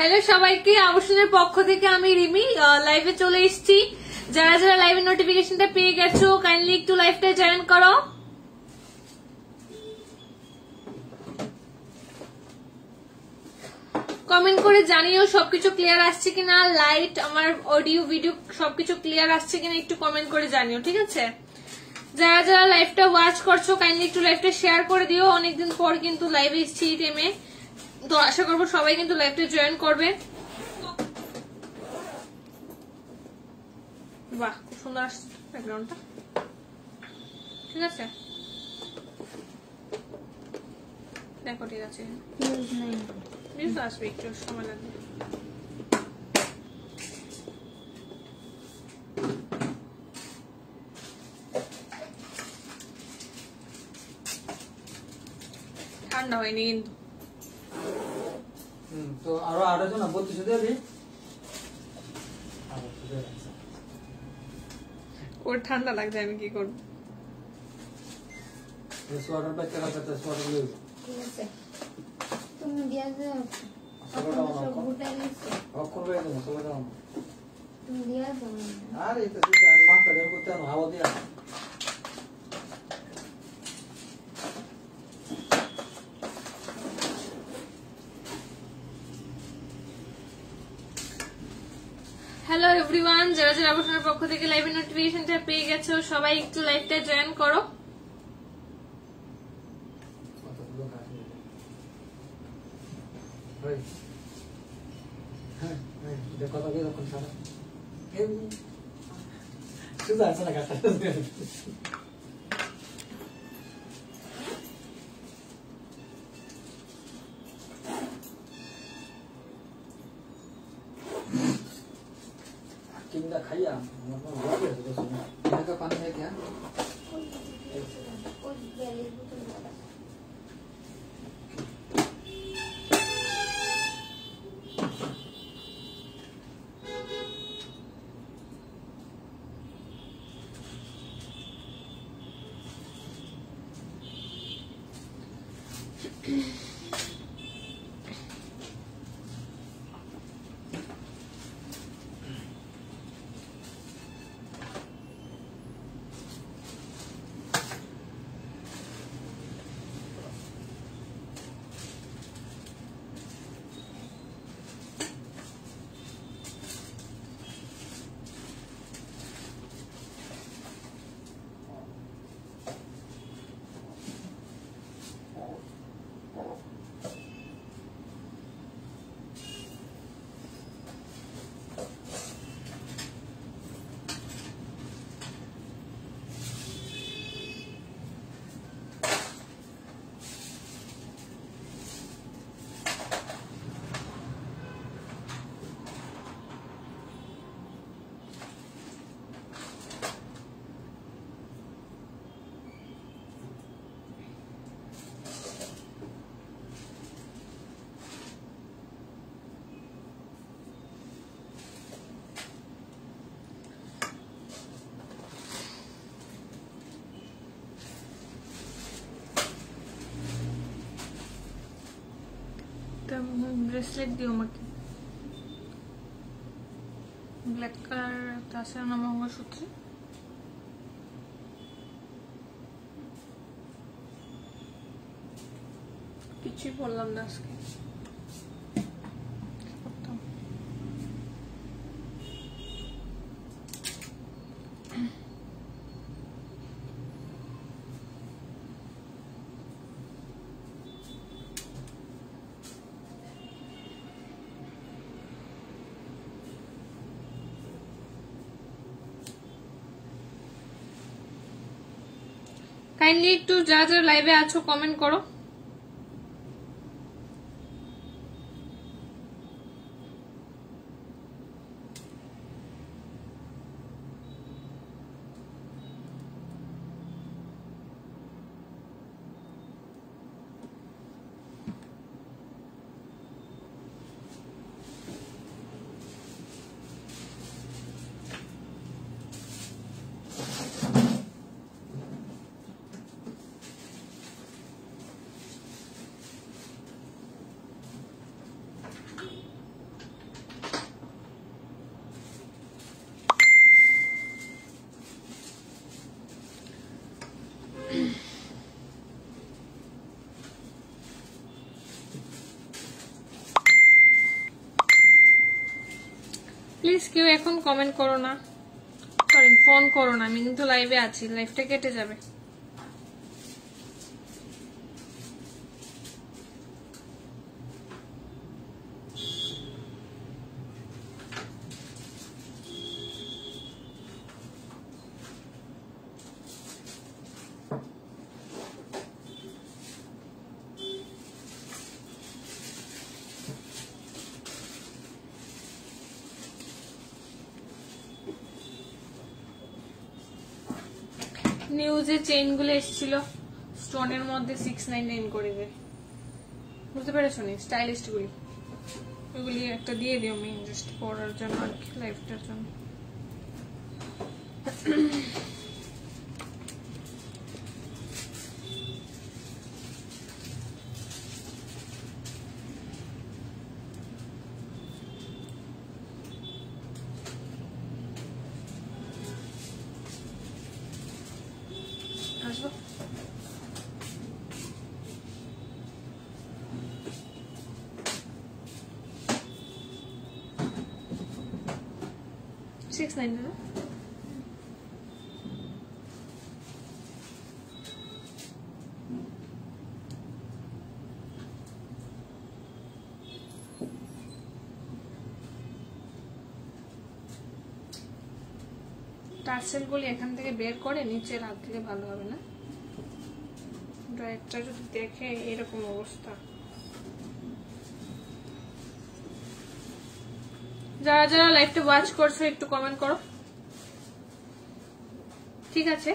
Hello সবাইকে, আবাসনের পক্ষ থেকে আমি রিমি লাইভে চলে এসেছি। যারা যারা লাইভের নোটিফিকেশনটা পেয়ে গেছো কাইন্ডলি একটু লাইভটা জয়েন করো। কমেন্ট করে জানিও সবকিছু ক্লিয়ার আসছে কিনা, লাইট আমার অডিও ভিডিও সবকিছু ক্লিয়ার আসছে কিনা একটু কমেন্ট করে জানিও, ঠিক আছে? যারা যারা লাইভটা ওয়াচ করছো কাইন্ডলি একটু লাইভটা শেয়ার করে দিও। অনেকদিন পর কিন্তু লাইভে এসেছি এই টাইমে, তো আশা করবো সবাই কিন্তু লাইভটা জয়েন করবে। বাহ, খুব সুন্দর আসছে ব্যাকগ্রাউন্ডটা, ঠিক আছে? দেখো ঠিক আছে, নিউজ আসবে, একটু সময় লাগবে। ঠান্ডা হয়নি কিন্তু, তো আরো 8 জন 32 দেবে। ওর ঠান্ডা লাগছে, আমি কি করবো? সোয়াটার প্যাক করা আছে, সোয়াটার লই। ঠিক আছে, তুমি দিয়া দাও। সব গুটাই নিছো। অক্ষর হয়ে যাবে, সবাই দাও। তুমি দিয়া দাও। আরে এটা ঠিক আছে, মাথা গরম করতে না, হাওয়া দিয়া। হ্যালো এভরিওয়ান, যারা যারা আবাসনের পক্ষ থেকে লাইভের নোটিফিকেশনটা পেয়ে গেছো সবাই একটু লাইভটা জয়েন করো। কথা বলে তখন সারা শুধু আছে না কাটা। किंदा खाइया मतलब हो गया तो सुनो यहाँ का पानी है क्या? ব্রেসলেট দিও আমাকে, ব্ল্যাক কালার তাছাড়া না মঙ্গলসূত্রে। কিছুই বললাম না আজকে। কাইন্ডলি একটু যারা যারা লাইভে আছো কমেন্ট করো। প্লিজ কেউ এখন কমেন্ট করো না, সরি ফোন করো না, আমি কিন্তু লাইভে আছি, লাইভটা কেটে যাবে। নিউজে চেইন গুলো এসেছিল স্টোনের মধ্যে 699 করে দেয়, বুঝতে পেরেছো নি? স্টাইলিস্ট গুলি, ওগুলি একটা দিয়ে দিও মেইন জাস্ট পড়ার জন্য আর কি, লাইফটার জন্য। আসবো সিক্স নাইন না টার্সেল গুলি এখান থেকে বের করে নিচে রাখলে ভালো হবে না? ড্রাইভটা যদি দেখে এরকম অবস্থা। যারা যারা লাইভটা ওয়াচ করছো একটু কমেন্ট করো, ঠিক আছে?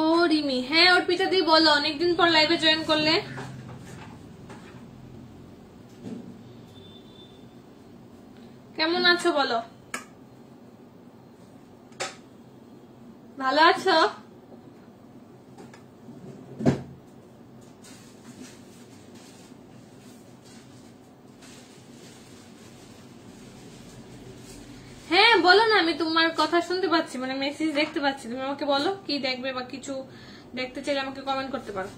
ও রিমি, হ্যাঁ অর্পিতা দি বলো, অনেকদিন পর লাইভে জয়েন করলে। কেমন আছো বলো? ভালো আছো? হ্যাঁ বলো না, আমি তোমার কথা শুনতে পাচ্ছি, মানে মেসেজ দেখতে পাচ্ছি। তুমি আমাকে বলো কি দেখবে বা কিছু দেখতে চাইলে আমাকে কমেন্ট করতে পারো।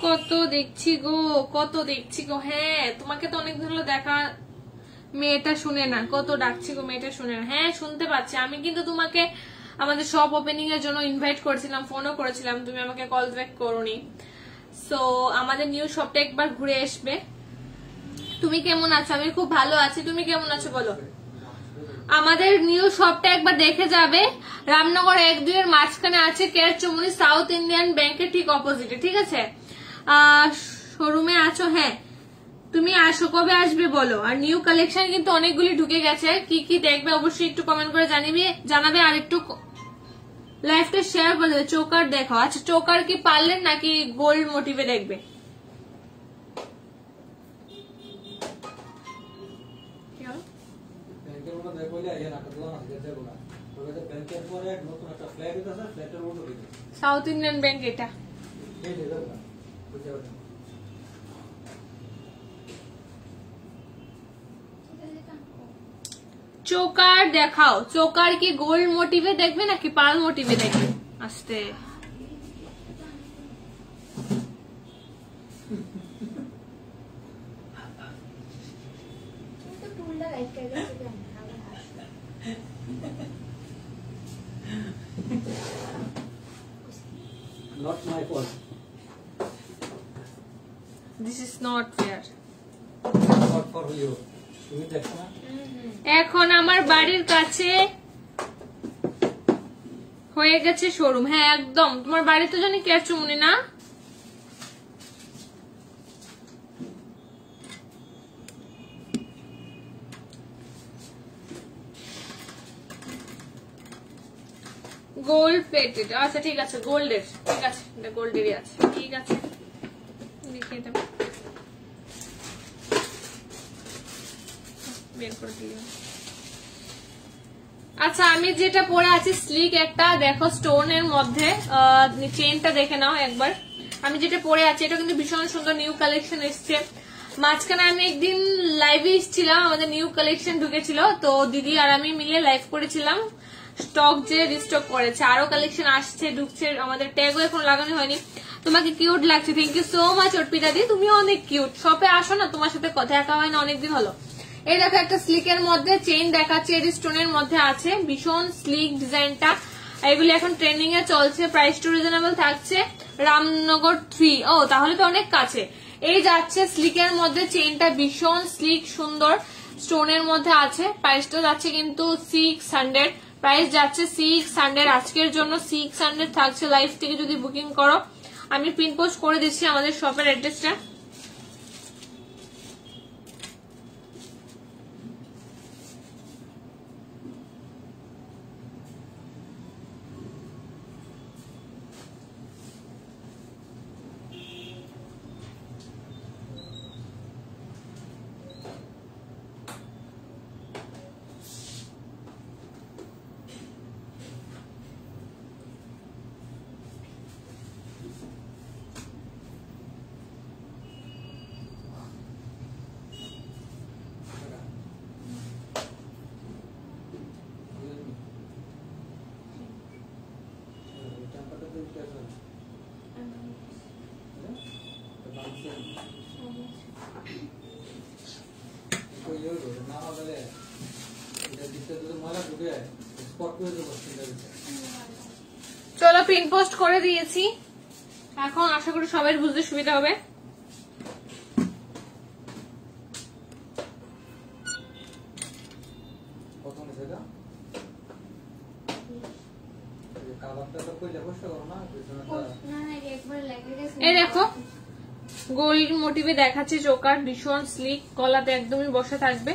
কত দেখছি গো, কত দেখছি গো। হ্যাঁ তোমাকে তো অনেকদিন হলো দেখা, মেয়েটা শুনে না, কত ডাকছি গো, মেয়েটা শুনে না। হ্যাঁ শুনতে পাচ্ছি, আমি কিন্তু তোমাকে আমাদের শপ ওপেনিং এর জন্য ইনভাইট করেছিলাম, ফোনও করেছিলাম, তুমি আমাকে কল ব্যাক করোনি। সো আমাদের নিউ শপটা একবার ঘুরে আসবে। তুমি কেমন আছো? আমি খুব ভালো আছি, তুমি কেমন আছো বলো? আমাদের নিউ শপটা একবার দেখে যাবে, রামনগর 1-2 এর মাঝখানে আছে, কেয়ার চৌমুনি সাউথ ইন্ডিয়ান ব্যাংকের ঠিক অপোজিটে, ঠিক আছে? শোরুমে আছো? হ্যাঁ তুমি আসো, কবে আসবে বলো। আর নিউ কালেকশন কিন্তু অনেকগুলি ঢুকে গেছে, কি কি দেখবে অবশ্যই একটু কমেন্ট করে জানাবে। আর একটু লাইভটা শেয়ার করে দেবে। চোকার দেখো, আচ্ছা চোকার কি পারলেন নাকি গোল্ড মোটিভে দেখবে? সাউথ ইন্ডিয়ান ব্যাংক এটা। চোকার দেখাও, চোকার কি গোল্ড মোটিভে দেখবে নাকি পার্ল মোটিভে দেখবে? আস্তে তো টুলটা লাইট করে গেছে কেন আবার হাসো Not my fault. This is not fair. Not for you. তুমি দেখো না? এখন আমার বাড়ির কাছে হয়ে গেছে শোরুম। হ্যাঁ একদম, তোমার বাড়ি তো জানি কেরচুমনি না? গোল্ড প্লেটেড, আচ্ছা ঠিক আছে, গোল্ডের, ঠিক আছে, এটা গোল্ডেরই আছে, ঠিক আছে, দেখিয়ে দেবো, বের করে দিলাম। আচ্ছা আমি যেটা পরে আছি স্লিক একটা, দেখো স্টোনের মধ্যে, চেইনটা দেখে নাও একবার। আমি যেটা পরে আছি এটা কিন্তু ভীষণ সুন্দর নিউ কালেকশন এসছে। মাঝখানে আমি একদিন লাইভে এসেছিলাম, আমাদের নিউ কালেকশন ঢুকেছিল, তো দিদি আর আমি মিলে লাইভ করেছিলাম। স্টক যে রিস্টক করেছে, আরো কালেকশন আসছে ঢুকছে, আমাদের ট্যাগও এখন লাগানো হয়নি। তোমাকে কিউট লাগছে, thank you so much Arpita di, তুমিও অনেক কিউট। শপে আসো না, তোমার সাথে কথা একা হয় না অনেকদিন হলো। এই দেখো একটা স্লিকের মধ্যে চেইন দেখাচ্ছে, এর স্টোনের মধ্যে আছে, ভীষণ স্লিক ডিজাইনটা। এগুলি এখন ট্রেন্ডিং এ চলছে, প্রাইস টু রিজনেবল থাকছে। রামনগর 3, ও তাহলে তো অনেক কাছে। এই যাচ্ছে স্লিকের মধ্যে চেইনটা, ভীষণ স্লিক সুন্দর স্টোনের মধ্যে আছে। প্রাইসটা যাচ্ছে কিন্তু 600, প্রাইস যাচ্ছে 600 আজকের জন্য। 600 থাকছে লাইভ থেকে যদি বুকিং করো। আমি পিন পোস্ট করে দিচ্ছি আমাদের শপের অ্যাড্রেসটা। চলো পিন পোস্ট করে দিয়েছি, এখন আশা করি সবাই বুঝতে সুবিধা হবে। এই দেখো গোল্ড মোটিভে দেখাচ্ছে চোকার, ভীষণ স্লিক, গলাতে একদমই বসে থাকবে।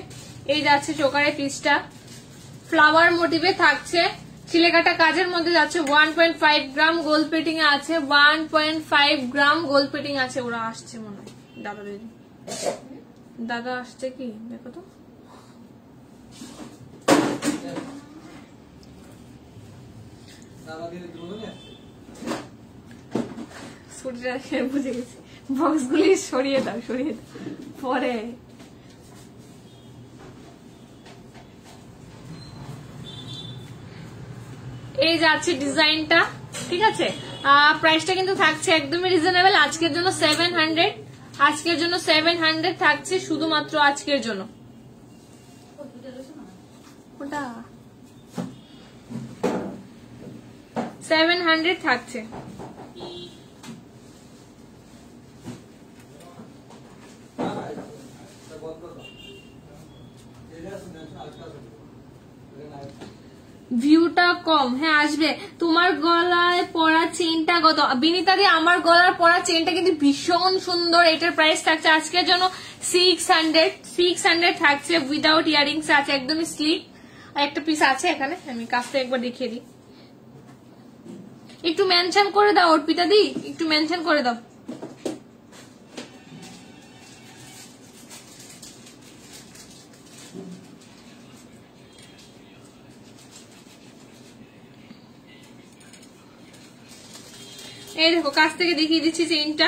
এই যাচ্ছে চোকারের পিসটা, ফ্লাওয়ার মোটিভে থাকছে, চিলেকাটা কাজের মধ্যে যাচ্ছে। 1.5 গ্রাম গোল্ড প্লেটিং এ আছে, 1.5 গ্রাম গোল্ড প্লেটিং আছে। ওরা আসছে মনে হয়, দাদা দিদি, দাদা আসছে কি দেখো তো। বুঝে গেছি, বক্স গুলি সরিয়ে দাও, সরিয়ে দাও পরে। এই যাচ্ছে ডিজাইনটা, ঠিক আছে। প্রাইসটা কিন্তু থাকছে একদমই রিজনেবল আজকের জন্য 700, আজকের জন্য 700 থাকছে, শুধুমাত্র আজকের জন্য। ওটা 700 থাকছে। ভিউটা কম, হ্যাঁ আসবে। তোমার গলায় পরা চেইনটা কত বিনীতা দি? আমার গলার পরা চেইনটা কিন্তু ভীষণ সুন্দর, এটার প্রাইস থাকছে আজকের জন্য 600 থাকছে, উইদাউট ইয়ারিংস আছে, একদমই স্লিক। আর একটা পিস আছে এখানে, আমি কাজটা একবার দেখিয়ে দিই। একটু মেনশন করে দাও অর্পিতা দি, একটু মেনশন করে দাও। এই দেখো কাছ থেকে দেখিয়ে দিচ্ছি চেইনটা,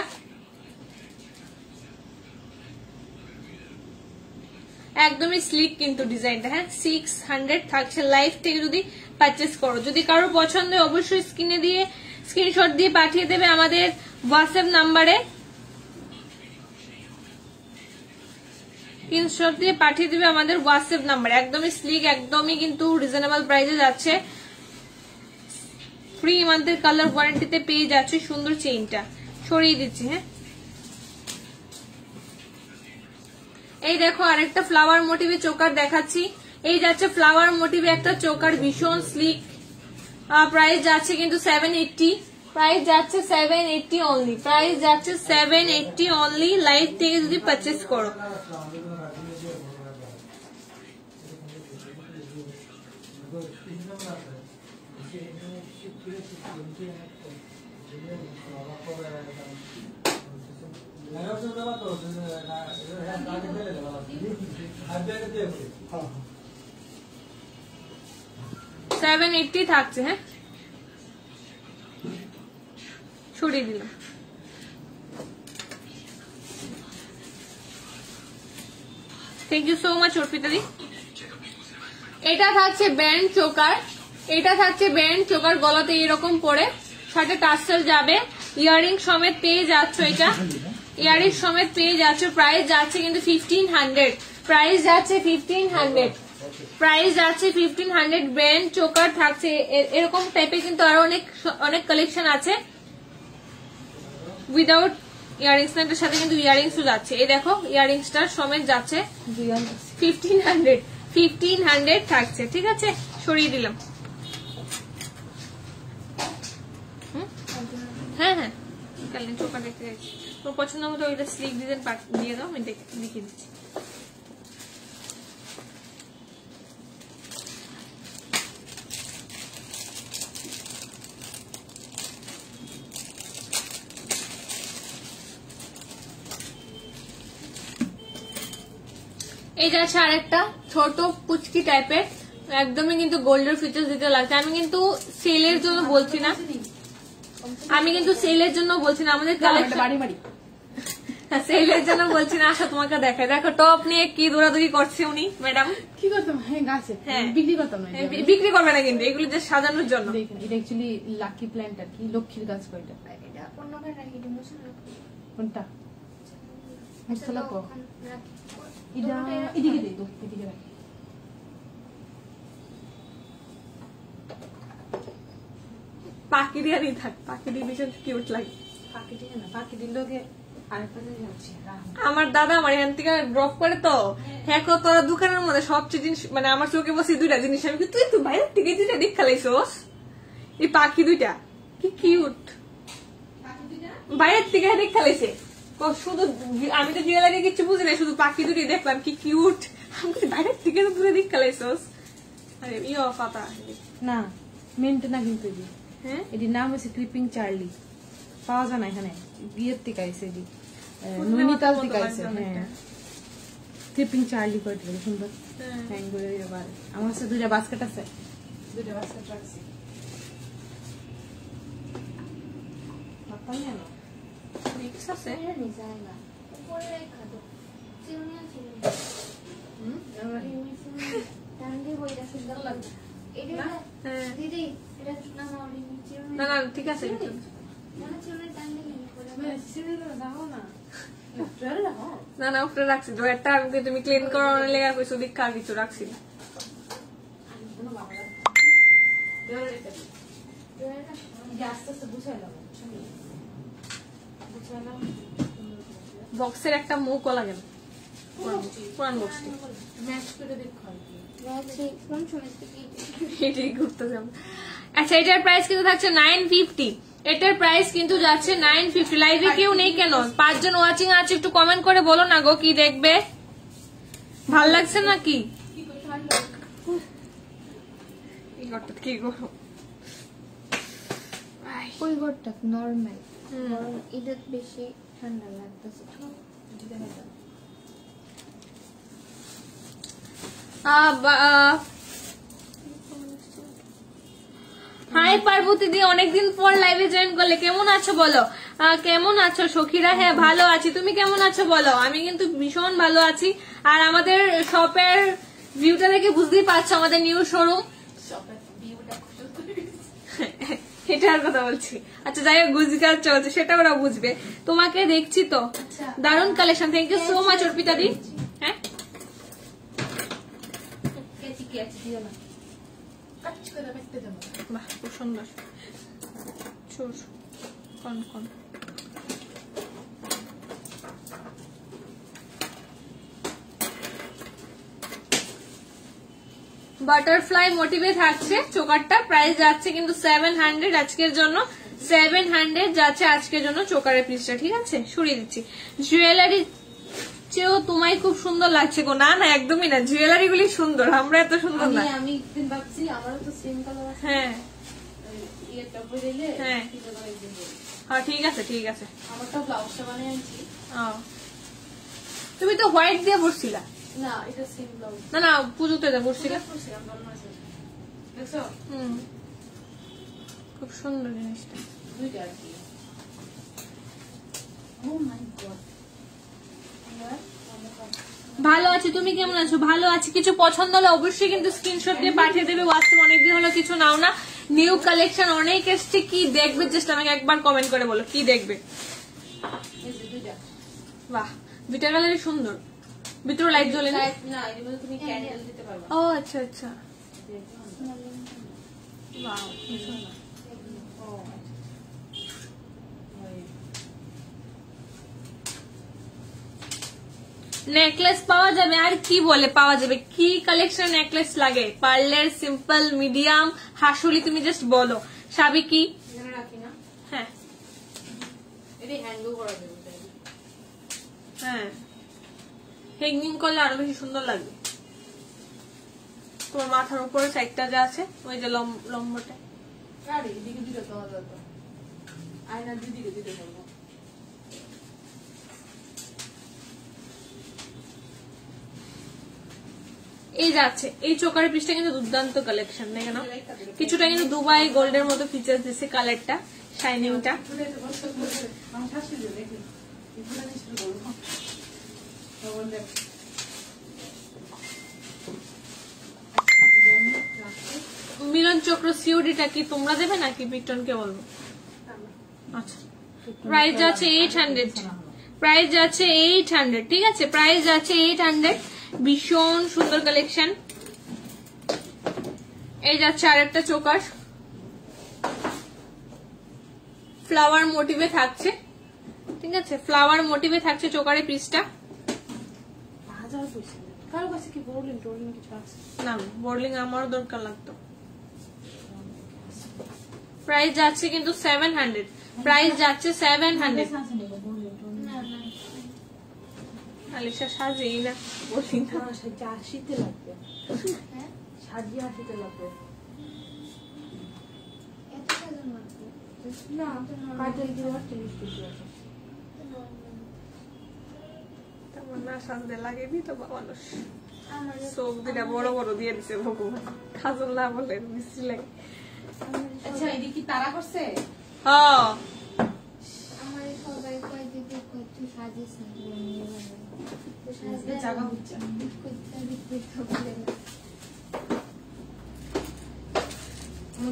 একদমই স্লিক কিন্তু ডিজাইনটা। হ্যাঁ 600 থাকছে লাইভ থেকে যদি পারচেস করো। যদি কারোর পছন্দ হয় অবশ্যই স্ক্রিনে দিয়ে স্ক্রিনশট দিয়ে পাঠিয়ে দেবে আমাদের হোয়াটসঅ্যাপ নাম্বারে, স্ক্রিনশট দিয়ে পাঠিয়ে দিবে আমাদের হোয়াটসঅ্যাপ নাম্বারে। একদমই স্লিক, একদমই কিন্তু রিজনেবল প্রাইসে যাচ্ছে। 3 মান্থের কালার ওয়ারেন্টিতে পেয়ে যাচ্ছে সুন্দর চেইনটা। সরিয়ে দিচ্ছি। হ্যাঁ এই দেখো আরেকটা ফ্লাওয়ার মোটিভে চোকার দেখাচ্ছি। এই যাচ্ছে ফ্লাওয়ার মোটিভে একটা চোকার, ভীষণ স্লিক। প্রাইস যাচ্ছে কিন্তু 780, প্রাইস যাচ্ছে 780 অনলি, প্রাইস যাচ্ছে 780 অনলি লাইভ থেকে যদি পারচেস করো। $780 থাকছে। হ্যাঁ ছড়িয়ে দিলাম। থ্যাংক ইউ সো মাচ অর্পিতাদি। এটা থাকছে ব্যান্ড চোকার, এটা থাকছে ব্যান্ড চোকার, গলাতে এরকম পরে, সাথে টাসেল যাবে, ইয়ারিং সমেত পেয়ে যাচ্ছ। এটা ইয়ারিং সমেত পেয়ে যাচ্ছ। প্রাইস যাচ্ছে কিন্তু 1500, প্রাইস যাচ্ছে 1500, প্রাইস যাচ্ছে 1500। ব্যান্ড চোকার থাকছে এরকম টাইপের, কিন্তু আরো অনেক কালেকশন আছে উইদাউট ইয়ারিংস। এর সাথে কিন্তু ইয়ারিংসও যাচ্ছে। এই দেখো ইয়ারিংসটার সমেত যাচ্ছে 1500 থাকছে। ঠিক আছে সরিয়ে দিলাম। হ্যাঁ হ্যাঁ কালিন চোখা দেখতে যাচ্ছি, তোর পছন্দ মতো ওইটা স্লিক ডিজাইন দিয়ে দাও, আমি দেখিয়ে দিচ্ছি। এই যাচ্ছে আরেকটা ছোট পুচকি টাইপের, একদমই কিন্তু গোল্ডের ফিচার্স দিতে লাগছে। আমি কিন্তু সেলের জন্য বলছি না, আমি কিন্তু সেলের জন্য বলছি না, আমাদের সেলের জন্য বলছি না। আসা তোমাকে দেখায়, দেখো টপ নিয়ে কি দৌড়াদৌড়ি করছে উনি ম্যাডাম। কি করতাম? হ্যাঁ গাছে বিক্রি করতাম না, বিক্রি করবে না কিন্তু, এগুলো যে সাজানোর জন্য। এটা অ্যাকচুয়ালি লাকি প্ল্যান্ট আর কি, লক্ষ্মীর গাছ। কয়টা এটা অন্য গায়ে রাখি দিই, মুছে রাখি। কোনটা? মশলা কো রাখি এটা এদিকে দে তো, এদিকে রাখি। পাখি দিয়ে নিয়ে থাক, পাখি দিয়ে ভীষণ কিউট লাগে। পাখি দিয়ে না, পাখি দিল লোকে আরেকটা যাচ্ছে। আমার দাদা আমার এখান থেকে ড্রপ করে তো, হ্যাঁ তোরা দোকানের মধ্যে সবচেয়ে জিনিস, মানে আমার চোখে বসে দুইটা জিনিস, আমি তুই তো বাইরের থেকে দুইটা দিক খেলাইছোস। এই পাখি দুইটা কি কিউট, বাইরের থেকে দিক খেলাইছে শুধু। আমি তো জুয়েলারি কিছু বুঝি না, শুধু পাখি দুটি দেখলাম কি কিউট, আমি বাইরের থেকে তো দূরে দিক খেলাইছোস। আরে ইয়ে পাতা না মেনটে না কিন্তু, হ্যাঁ এটির নাম হচ্ছে ক্রিপিং চার্লি, পাওয়া যায় না এখানে, বিয়ের থেকে আইসে এটি, নৈনিতাল থেকে আইসে। হ্যাঁ ক্রিপিং চার্লি করে সুন্দর হ্যাং করে দিতে পারে। আমার কাছে দুইটা বাস্কেট আছে, দুইটা বাস্কেট রাখছি। উপরে রেখা দাও, চিরুনি আছে সুন্দর লাগবে। এটা দিদি এটা না চিরুনি না না ঠিক আছে, চিরুনি টান দিলে না না উপরে রাখছি ড্রয়ারটা, আমি তুমি ক্লিন করার লেগে কইছো দিক আর কিছু রাখছি না। বক্সের একটা মুখও লাগে না, পুরান বক্সটি ম্যাচ করে দেখো এটাই ঘুরতে যাবো। আচ্ছা এটার প্রাইস কিন্তু থাকছে 950, এটার প্রাইস কিন্তু যাচ্ছে 950। লাইভে কেউ নেই কেন? 5 জন ওয়াচিং আছে, একটু কমেন্ট করে বলো না গো কি দেখবে, ভাল লাগছে নাকি? কি গো ওই ঘরটা নরমাল, এটা বেশি ঠান্ডা লাগতেছে। হাই পার্বতী দি, অনেকদিন পর লাইভে জয়েন করলে, কেমন আছো বলো? কেমন আছো সখীরা? হ্যাঁ ভালো আছি, তুমি কেমন আছো বলো? আমি কিন্তু ভীষণ ভালো আছি। আর আমাদের শপের ভিউটা দেখে বুঝতেই পারছো আমাদের নিউ শোরুম। এটার কথা বলছি। আচ্ছা যাই হোক, গুজগাছ চলছে সেটা ওরা বুঝবে। তোমাকে দেখছি তো, দারুণ collection. Thank you so much Arpita di. হ্যাঁ বাহ খুব সুন্দর। কোন কোন বাটারফ্লাই মোটিভে থাকছে চোকারটা। প্রাইস যাচ্ছে কিন্তু 700 আজকের জন্য, 700 যাচ্ছে আজকের জন্য চোকারের পিসটা। ঠিক আছে, সরিয়ে দিচ্ছি। জুয়েলারি চেয়েও তোমায় খুব সুন্দর লাগছে গো। না না একদমই না, জুয়েলারি গুলি সুন্দর, আমরা এত সুন্দর না। আমি একদিন ভাবছি আমারও তো সেম কালার আছে। হ্যাঁ এটা বইলে হ্যাঁ হ্যাঁ ঠিক আছে ঠিক আছে। আমারটা ব্লাউজটা বানিয়ে আনছি। তুমি তো হোয়াইট দিয়ে পড়ছিলা। না এটা সেম ব্লাউজ। না না পুজোতে যা পড়ছিলা। দেখছো খুব সুন্দর জিনিসটা। দুইটা আর কি। ও মাই গড। ভালো আছি, তুমি কেমন আছো? ভালো আছি। কিছু পছন্দ হলে অবশ্যই কিন্তু স্ক্রিনশট দিয়ে পাঠিয়ে দেবে হোয়াটসঅ্যাপ। অনেকদিন হলো কিছু নাও না, নিউ কালেকশন অনেক এসছে। কি দেখবে জাস্ট আমাকে একবার কমেন্ট করে বলো কি দেখবে। বাহ দুইটা কালারই সুন্দর, ভিতরে লাইট জ্বলে না। না এর মধ্যে তুমি ক্যান্ডেল দিতে পারবে। ও আচ্ছা আচ্ছা ওয়াও কি সুন্দর। নেকলেস পাওয়া যাবে? আর কি বলে পাওয়া যাবে, কি কালেকশন নেকলেস লাগে? পার্লের, সিম্পল, মিডিয়াম, হাসুলি, তুমি জাস্ট বলো। সাবি কি রাখি না? হ্যাঁ এটা হ্যাঙ্গও করা যাবে। হ্যাঁ হ্যাঙ্গিং করলে আরো বেশি সুন্দর লাগবে। তোমার মাথার উপরে সাইডটা যা আছে ওই যে লম্বটা। আরে এদিকে দিলে তো হবে তো। আয়নার দুদিকে দিতে পারবো। এই যাচ্ছে এই চোকারের পিসটা কিন্তু দুর্দান্ত কালেকশন। দেখে নাও, কিছুটা কিন্তু দুবাই গোল্ডের মতো ফিচার দিচ্ছে কালারটা, শাইনিংটা। মিলন চক্র সিওডিটা কি তোমরা দেবে নাকি বিটনকে বলবো? আচ্ছা প্রাইস যাচ্ছে 800, প্রাইস যাচ্ছে 800। ঠিক আছে প্রাইস যাচ্ছে 800। ভীষণ সুন্দর কালেকশন। এই যাচ্ছে আরেকটা চোকার, ফ্লাওয়ার মোটিভে থাকছে। ঠিক আছে ফ্লাওয়ার মোটিভে থাকছে চোকারের পিসটা। কারো কাছে কি বোর্ডিং টোর্ডিং কিছু আছে? না বোর্ডিং আমারও দরকার লাগতো। প্রাইস যাচ্ছে কিন্তু 700, প্রাইস যাচ্ছে 700। আলিশা সাজেই না বলি না, শীতে লাগবে, সাজিয়ে আসিতে লাগবে না কাজল দিয়ে 38 টাকা আছে। তেমন না সাজতে লাগেনি তো মানুষ, চোখ দুটা বড় বড় দিয়ে দিছে ভগবান, কাজল না বলে মিষ্টি লাগে। আচ্ছা এদিকে কি তারা করছে? হ্যাঁ আমার সবাই কয় দিতে কত সাজিয়ে সাজিয়ে নিয়ে যাবে তো সাজতে জায়গা হচ্ছে আমি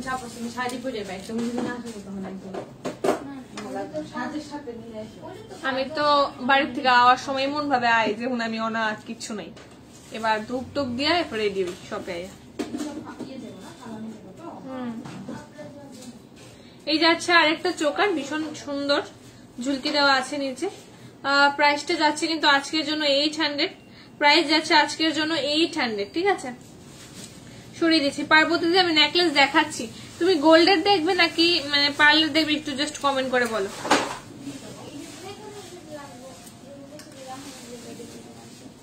চাপছি শাড়ি পরে যাবে একদম যদি না আসে তখন একদম সাজের সাথে নিয়ে আসে। আমি তো বাড়ির থেকে আওয়ার সময় এমন ভাবে আয় যে আমি অনাথ কিচ্ছু নাই। এবার ধূপ টুপ দিয়ে রেডি হই শপে আয়া। এই যাচ্ছে আরেকটা চোকার, ভীষণ সুন্দর ঝুলকি দেওয়া আছে নিচে। প্রাইসটা যাচ্ছে কিন্তু আজকের জন্য 800, প্রাইস যাচ্ছে আজকের জন্য 800। ঠিক আছে সরিয়ে দিচ্ছি। পার্বতীতে আমি নেকলেস দেখাচ্ছি, তুমি গোল্ডের দেখবে নাকি মানে পার্লের দেখবে একটু জাস্ট কমেন্ট করে বলো।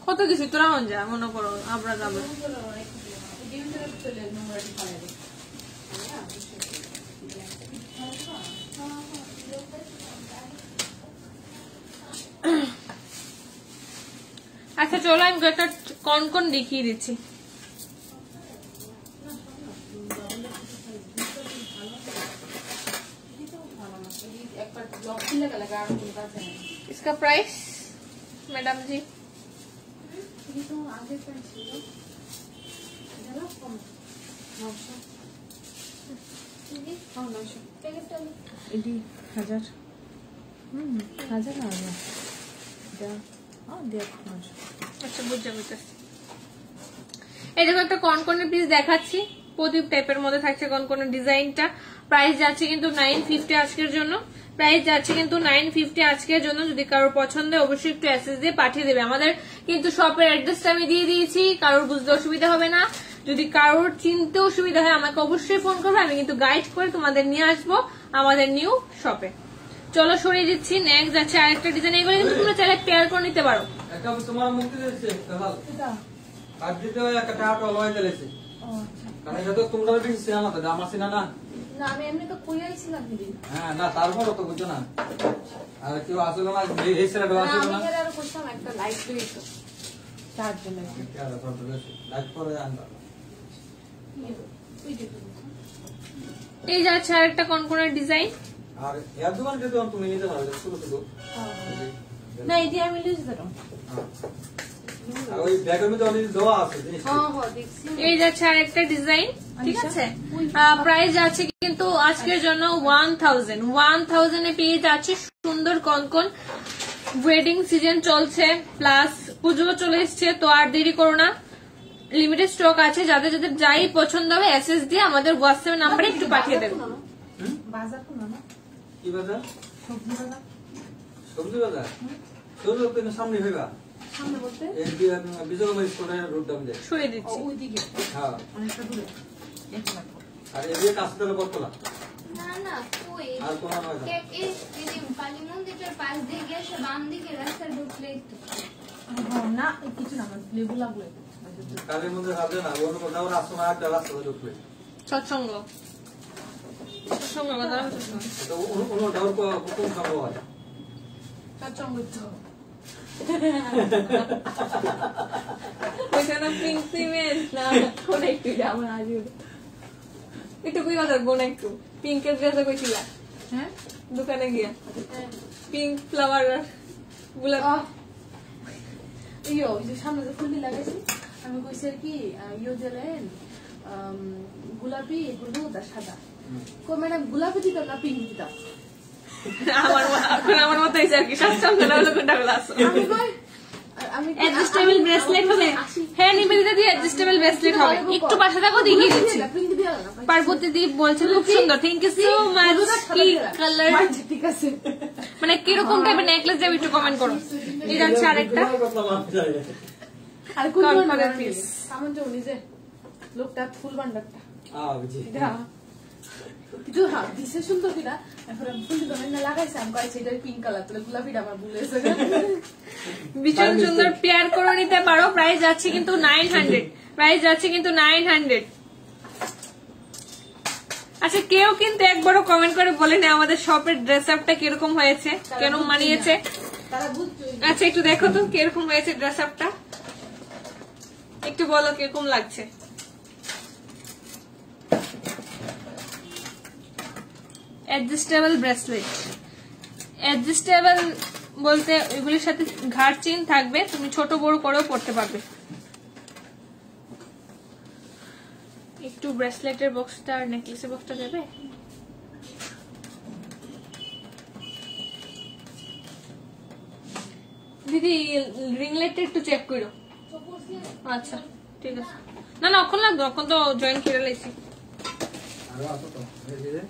কত দিছি তোরা হন যা মনে করো আমরা যাবো। আচ্ছা চলো আমি একটা কন দেখিয়ে দিচ্ছি। इसका प्राइस मैडम जी ये तो आगे पर ছিল জানো কম ये প্যাকেটটা এটি 1000 1000 না যা দেখ আচ্ছা বুঝতে বুঝতেছি। এই দেখো একটা কনকনের পিস দেখাচ্ছি, প্রদীপ টাইপের মধ্যে থাকছে কনকনের ডিজাইনটা। প্রাইস যাচ্ছে কিন্তু 950 আজকের জন্য, প্রাইস যাচ্ছে কিন্তু 950 আজকের জন্য। যদি কারোর পছন্দ অবশ্যই একটু এসএস দিয়ে পাঠিয়ে দেবে। আমাদের কিন্তু শপের অ্যাড্রেসটা আমি দিয়ে দিয়েছি, কারোর বুঝতে অসুবিধা হবে না। যদি কারোর চিনতে অসুবিধা হয় আমাকে অবশ্যই ফোন করবে, আমি কিন্তু গাইড করে তোমাদের নিয়ে আসবো আমাদের নিউ শপে। চলো সরিয়ে দিচ্ছি, নেক্সট যাচ্ছে আরেকটা ডিজাইন। এগুলো কিন্তু তোমরা চাইলে পেয়ার করে নিতে পারো। একটা তোমার মুক্তি দিয়েছে কাল আর দিতে একটা টাটা লয় দিয়েছে কারণ এটা তো তোমরা বেশি সিনা না, তো আমার সিনা না না আমি এমনি তো কইয়াই ছিলাম দিদি। হ্যাঁ না তারপরও তো বুঝছো না, আর কেউ আসলো না এই সেটা আসলো না, আমি আরো করতাম একটা লাইট দিত চার জন্য লাইট করে আনবা। এই যাচ্ছে আরেকটা কনকনের ডিজাইন। আর এর দোকান যেতে তুমি নিতে পারবে ছোট ছোট। না এই যে আমি লুজ দিলাম। আর ওই ব্যাগের মধ্যে অনেক দেওয়া আছে জিনিস। হ্যাঁ দেখছি। এই যাচ্ছে আরেকটা ডিজাইন, ঠিক আছে। প্রাইস যাচ্ছে কিন্তু আজকের জন্য 1000 এ পেয়ে যাচ্ছে সুন্দর কনকন। ওয়েডিং সিজন চলছে, প্লাস পুজো চলে এসছে, তো আর দেরি করো না, লিমিটেড স্টক আছে। যাদের যাদের যাই পছন্দ হবে এসএস দিয়ে আমাদের হোয়াটসঅ্যাপ নাম্বারে একটু পাঠিয়ে দেবেন। বাজার কোন না কি বাজার? সবজি বাজার। সবজি বাজার সবজি বাজার সামনে হইবা সামনে বলতে এই বিজয়বাড়ি স্টোরের রোডটা মধ্যে সরিয়ে দিচ্ছি। ওইদিকে হ্যাঁ অনেকটা দূরে দেখতে পাবো। আর এদিকে কাঁচতলা বটতলা না না কই আর কোন নয় কে এই যে কালী মন্দিরের পাশ দিয়ে গেছে বাম দিকে রাস্তা ঢুকলেই তো। না কিছু না লেবুলা বলে কালের মধ্যে রাজে না অন্য কোথাও রাস্তা না, একটা রাস্তা ঢুকবে সৎসঙ্গ সৎসঙ্গ বাজার তো অন্য ডাউর কোন সম্ভব হয় চঙ্গিত ওইখানে প্রিন্সিপেল না কোন একটু আমার আজ একটু কই কথা বোন একটু পিঙ্কের ড্রেসে কইছিলা হ্যাঁ দোকানে গিয়া পিঙ্ক ফ্লাওয়ার গোলাপ ইয়ো যে সামনে যে ফুল লাগাইছি আমি কইছি আর কি ইয়ো দিলেন গোলাপি হলুদ আর সাদা কো ম্যাডাম গোলাপি দিতাম না পিঙ্ক দিতাম আমার মতো হয়েছে আর কি সৎসঙ্গ না হলো কোনটা হলো আসো আমি কই আমি অ্যাডজাস্টেবল ব্রেসলেট হবে। হ্যাঁ নিবেদিতা দিয়ে অ্যাডজাস্টেবল ব্রেসলেট হবে। একটু পাশে থাকো দেখিয়ে দিচ্ছি। পিঙ্ক দিয়া না পার্বতী দি বলছে খুব সুন্দর, থ্যাংক ইউ সো মাচ। কি কালার ঠিক আছে মানে কিরকম টাইপের নেকলেস যাবে একটু কমেন্ট করো। এই যাচ্ছে আরেকটা আর কোন কনকনের পিস। আমার যে নিজে লোকটা ফুল বান্ডারটা বুঝি কিন্তু হ্যাঁ দিছে সুন্দর কিনা এখন ফুল না লাগাইছে আমি কয়েছি এটা পিঙ্ক কালার তাহলে গোলাপিটা আমার ভুলে গেছে ভীষণ সুন্দর পেয়ার করে নিতে পারো। প্রাইস যাচ্ছে কিন্তু 900, প্রাইস যাচ্ছে কিন্তু 900। আচ্ছা কেউ কিন্তু একবারও কমেন্ট করে বলেনি আমাদের শপের ড্রেস আপটা কিরকম হয়েছে, কেন মানিয়েছে। তারা বুঝছো আচ্ছা একটু দেখো তো কিরকম হয়েছে ড্রেস আপটা, একটু বলো কিরকম লাগছে। অ্যাডজাস্টেবল ব্রেসলেট, অ্যাডজাস্টেবল বলতে এগুলির সাথে ঘাড় চেইন থাকবে, তুমি ছোট বড় করেও পড়তে পারবে। একটু ব্রেসলেটের বক্সটা আর নেকলেসের বক্সটা দেবে। দিদি রিংলেটটা একটু চেক করো। আচ্ছা ঠিক আছে, না না এখন লাগবে, এখন তো জয়েন করে লাইছি। আরো আসো তো এই যে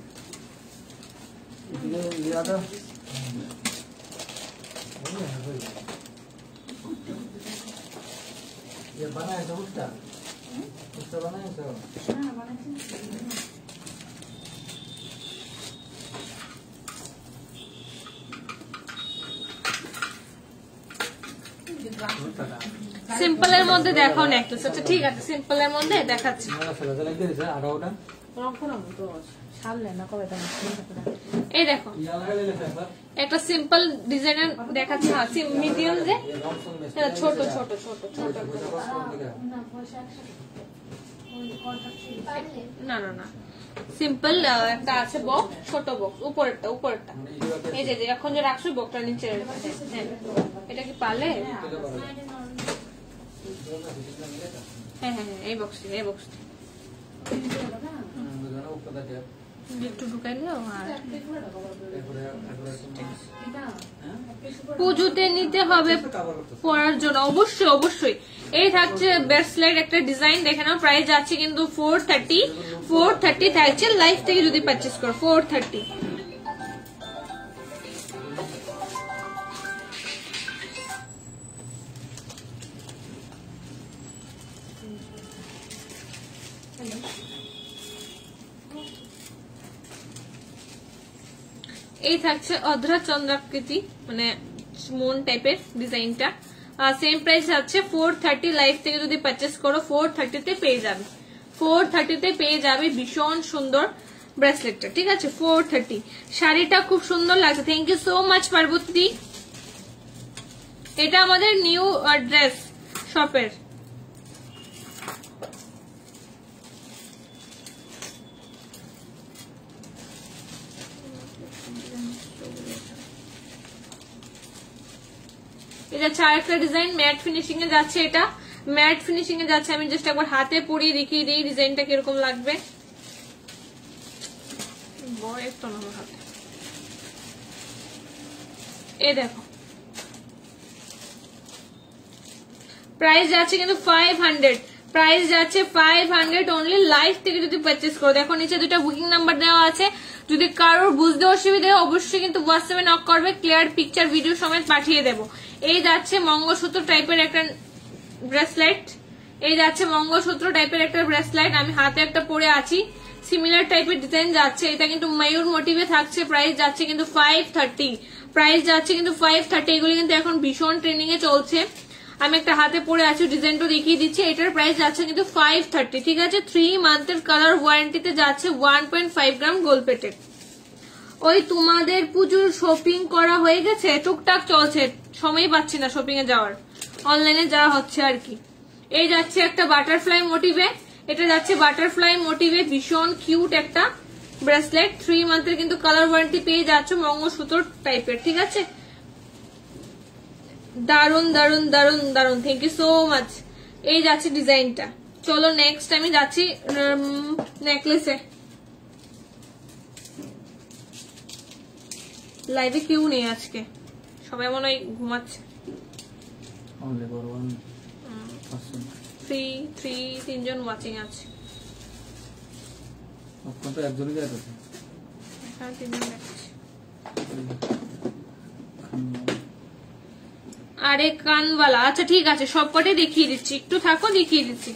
ये लिया था ये बनाया था उसका बनाया था সিম্পলের মধ্যে দেখাও নেকলেস। আচ্ছা ঠিক আছে সিম্পলের মধ্যে দেখাচ্ছি। এই দেখো একটা সিম্পল ডিজাইনের দেখাচ্ছি, মিডিয়াম যে ছোট ছোট ছোট ছোট পারলে না না না, সিম্পল একটা আছে বক্স, ছোট বক্স, উপরেরটা উপরেরটা, এই যে এখন যে রাখছো বক্সটা নিচে। হ্যাঁ, এটা কি পারলে? হ্যাঁ হ্যাঁ হ্যাঁ, এই বক্সটি, এই বক্সটি একটু ঢুকাইলেও। আর পুজোতে নিতে হবে পরার জন্য, অবশ্যই অবশ্যই। এই থাকছে ব্রেসলেট একটা ডিজাইন, দেখে নাও। প্রাইস যাচ্ছে কিন্তু 430 থাকছে লাইফ থেকে যদি পারচেস করো 430। এই থাকছে অধরা চন্দ্রাকৃতি, মানে মুন টাইপের ডিজাইনটা। সেম প্রাইস আছে 430, লাইফ থেকে যদি পারচেস করো 430 তে পেয়ে যাবে, 430 তে পেয়ে যাবে ভীষণ সুন্দর ব্রেসলেটটা, ঠিক আছে? 430। শাড়িটা খুব সুন্দর লাগছে, thank you so much Parvati. এটা আমাদের নিউ ড্রেস শপের। এটা হচ্ছে আরেকটা ডিজাইন, ম্যাট ফিনিশিং এ যাচ্ছে। এটা ম্যাট ফিনিশিং এ যাচ্ছে। আমি জাস্ট একবার হাতে পরিয়ে দেখিয়ে দিই ডিজাইনটা কিরকম লাগবে। এই দেখো, প্রাইস যাচ্ছে কিন্তু 500, প্রাইস যাচ্ছে 500 অনলি, লাইভ থেকে যদি পারচেস করো। দেখো নিচে দুটো বুকিং নাম্বার দেওয়া আছে, যদি কারোর বুঝতে অসুবিধা হয় অবশ্যই কিন্তু হোয়াটসঅ্যাপে নক করবে, ক্লিয়ার পিকচার ভিডিও সমেত পাঠিয়ে দেবো। এই যাচ্ছে মঙ্গলসূত্র টাইপের একটা ব্রেসলেট, এই যাচ্ছে মঙ্গলসূত্র টাইপের একটা ব্রেসলেট, আমি হাতে একটা পরে আছি, সিমিলার টাইপের ডিজাইন যাচ্ছে। এটা কিন্তু ময়ূর মোটিভে থাকছে, প্রাইস যাচ্ছে কিন্তু 530, প্রাইস যাচ্ছে কিন্তু 530। এগুলি কিন্তু এখন ভীষণ ট্রেন্ডিং এ চলছে। আমি একটা হাতে পরে আছি, ডিজাইনটা দেখিয়ে দিচ্ছি। এটার প্রাইস যাচ্ছে কিন্তু 530, ঠিক আছে? 3 মান্থের কালার ওয়ারেন্টিতে যাচ্ছে, 1.5 গ্রাম গোল্ড প্লেটেড। ওই তোমাদের পুজোর শপিং করা হয়ে গেছে? টুকটাক চলছে, সময় পাচ্ছি না শপিং এ যাওয়ার, অনলাইনে যাওয়া হচ্ছে আর কি। এই যাচ্ছে একটা বাটারফ্লাই মোটিভে, এটা যাচ্ছে বাটারফ্লাই মোটিভে, ভীষণ কিউট একটা ব্রেসলেট। 3 মান্থের কিন্তু কালার ওয়ারেন্টি পেয়ে যাচ্ছে, মঙ্গলসূত্র টাইপের, ঠিক আছে? দারুন দারুন দারুন দারুন, থ্যাংক ইউ সো মাচ। এই যাচ্ছে ডিজাইনটা। চলো নেক্সট আমি যাচ্ছি নেকলেসে। লাইভে কেউ নেই আজকে, সবাই মনে হয় ঘুমাচ্ছে। তিনজন ওয়াচিং আছে, আরে কানওয়ালা। আচ্ছা ঠিক আছে, সবকটাই দেখিয়ে দিচ্ছি, একটু থাকো দেখিয়ে দিচ্ছি।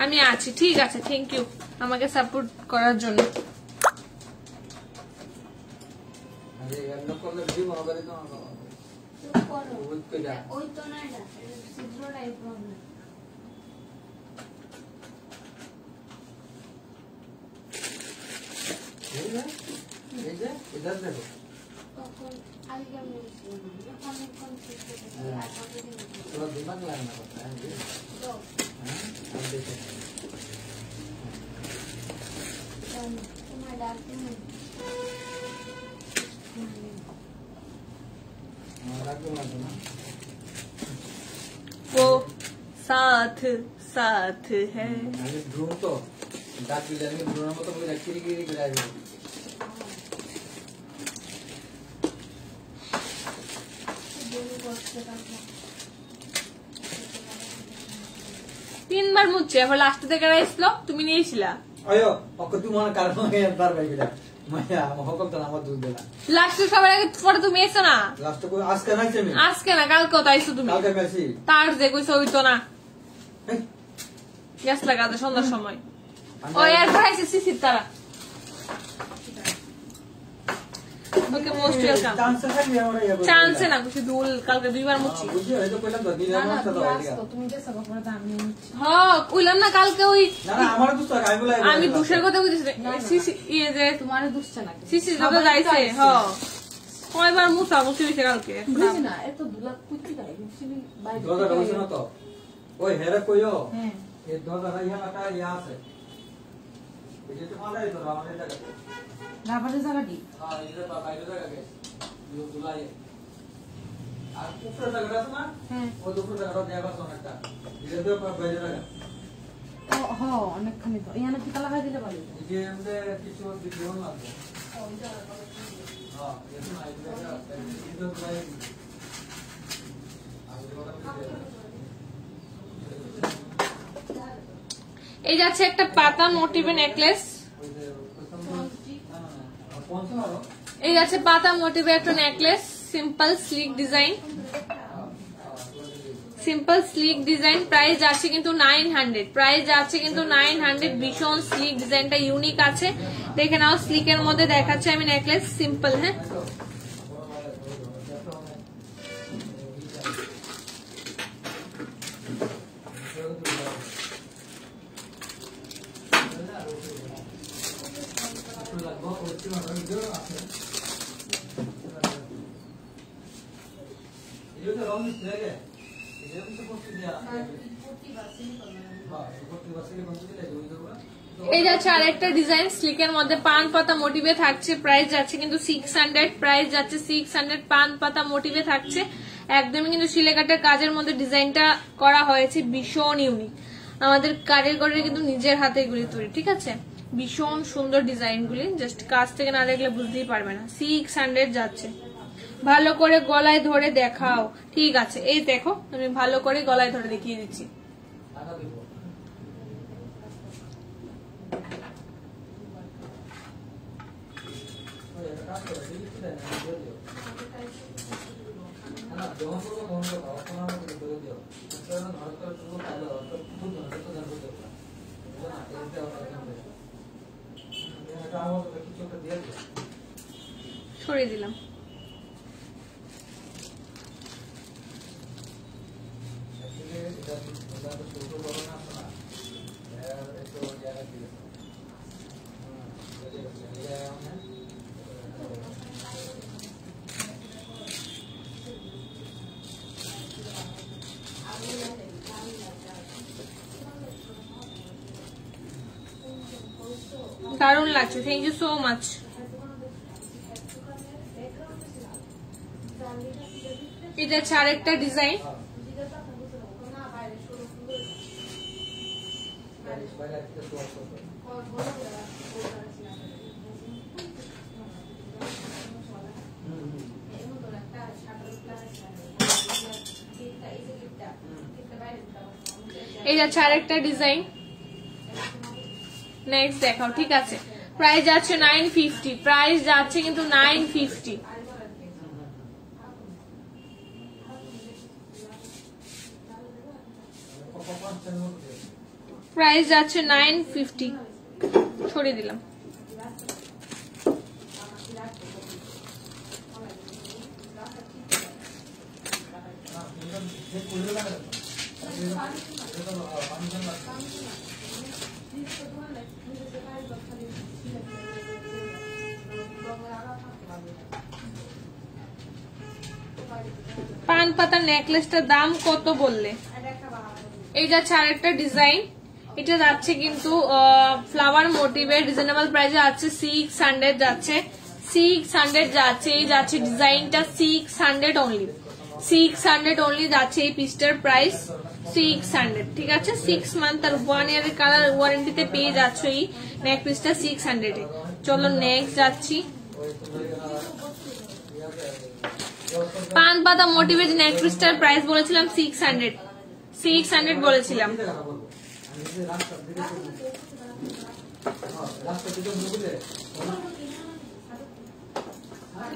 আমি আছি, ঠিক আছে, থ্যাংক ইউ আমাকে সাপোর্ট করার জন্য। वो साथ साथ है। ड्रोन तो डाक बिल्डिंग ड्रोन में तो मुझे किरी किरी गिराएगा। তিনবার মুচ্ছে, এখন লাস্ট থেকে রাইছিল তুমি নিয়েছিলা। আয়ো ওকে তুমি মনে কারণ একবার বাইরে মায়া মহকম তো আমার দুধ দেলা লাস্ট সবার আগে পরে তুমি এসো না। লাস্ট কো আজকে নাইছে আমি, আজকে না কালকে তো আইছো তুমি। কালকে মেসি তার যে কইছো হইতো না, গ্যাস লাগাতে সন্ধ্যার সময়। ও এরপর আইছে সিসির তারা। ওকে মোস্ট ওয়েলকাম। চান্সে না কিছু দুল কালকে 2 বার মুছি। তুমি যে সব করে দাম নিয়ে নিচ্ছি। হ্যাঁ কইলাম না কালকে ওই না আমার দুষ্ট আমি বলাই আমি দুশের কথা বলতেছি সিসি ইয়ে যে তোমারে দুসছে না সিসি যত যাইছে হ্যাঁ কয়বার মুছা মুছি হইছে কালকে। বুঝি না এত দুলা কুচি গায় মিছিলি বাইরে দরজা বসে না তো ওই হেরে কইও হ্যাঁ এই দরজা ইহাটা ইয়া আছে এই যে মালাই তো আমাদের জায়গা রাবারের জায়গাটি হ্যাঁ এই যে বাইরে জায়গা ইউ দুলাই আর উপরে জায়গা আছে না হ্যাঁ ওই উপরে জায়গাটা দেয়া আছে অনেকটা এই যে বাইরে জায়গা ও হ অনেকখানি তো ইয়ানা কি তালা খাই দিলে ভালো এই যে এমনি কিছু দিও না হ্যাঁ এই না এই জায়গা এই যে দুলাই এই যাচ্ছে একটা পাতা মোটিভে নেকলেস। এই যাচ্ছে পাতা মোটিভে একটা necklace simple slick design. Simple slick design price যাচ্ছে কিন্তু 900। প্রাইস যাচ্ছে কিন্তু 900। ভীষণ স্লিক ডিজাইনটা ইউনিক আছে। দেখে নাও স্লিকের মধ্যে দেখাচ্ছে আমি নেকলেস সিম্পল। হ্যাঁ এই যাচ্ছে আরেকটা ডিজাইন স্লিকের মধ্যে পান পাতা মোটিভে থাকছে। প্রাইস যাচ্ছে কিন্তু 600। প্রাইস যাচ্ছে 600। পান পাতা মোটিভে থাকছে একদমই কিন্তু সিলেকাটের কাজের মধ্যে ডিজাইনটা করা হয়েছে। ভীষণ ইউনিক আমাদের কারিগরের কিন্তু নিজের হাতে এগুলি তৈরি। ঠিক আছে ভীষণ সুন্দর ডিজাইনগুলি জাস্ট কাজ থেকে না দেখলে বুঝতেই পারবে না। 600 যাচ্ছে। ভালো করে গলায় ধরে দেখাও। ঠিক আছে এই দেখো আমি ভালো করে গলায় ধরে দেখিয়ে দিচ্ছি। সরিয়ে দিলাম। দারুণ লাগছে। Thank you so much. এটা হচ্ছে আরেকটা ডিজাইন। এই যাচ্ছে আরেকটা ডিজাইন। নেক্সট দেখাও। ঠিক আছে প্রাইস যাচ্ছে 950। প্রাইস যাচ্ছে কিন্তু 950। প্রাইস যাচ্ছে 950। ছড়িয়ে দিলাম। পান পাতা নেকলেসটার দাম কত বললে? এই যাচ্ছে আরেকটা ডিজাইন। এটা যাচ্ছে কিন্তু ফ্লাওয়ার মোটিভে রিজনেবল প্রাইসে আছে 600 যাচ্ছে। 600 যাচ্ছে। এই যাচ্ছে ডিজাইনটা 600 অনলি। 600 অনলি যাচ্ছে এই পিসটার প্রাইস 600। ঠিক আছে 6 মান্থ আর 1 ইয়ারের কালার ওয়ারেন্টিতে পেয়ে যাচ্ছ এই নেক পিসটা 600 এ। চলো নেক্সট যাচ্ছি। পান পাতা মোটিভে যে নেক পিসটার প্রাইস বলেছিলাম 600। 600 বলেছিলাম।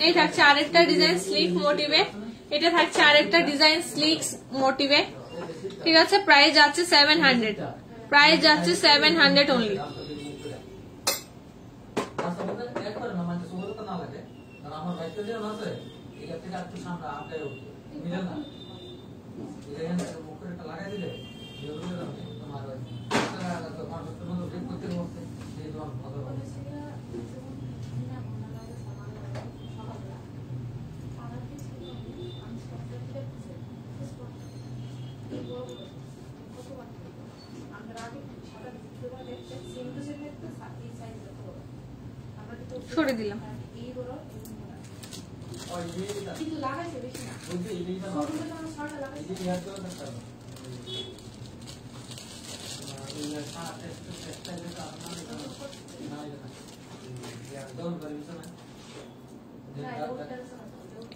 এই থাকছে আরেকটা ডিজাইন স্লিক মোটিভে। এটা থাকছে আরেকটা ডিজাইন স্লিক মোটিভে। ঠিক আছে প্রাইস যাচ্ছে 700। প্রাইস যাচ্ছে 700 অনলি। আমার বাইকটা যে আছে এটা থেকে একটু সামনে আটকে উঠে বুঝলেন না এখানে মুখে একটা লাগাই দিলে তোমার তোমার মতো ঠিক করতে বলতে এই তোমার কথা বলে সরে দিলাম।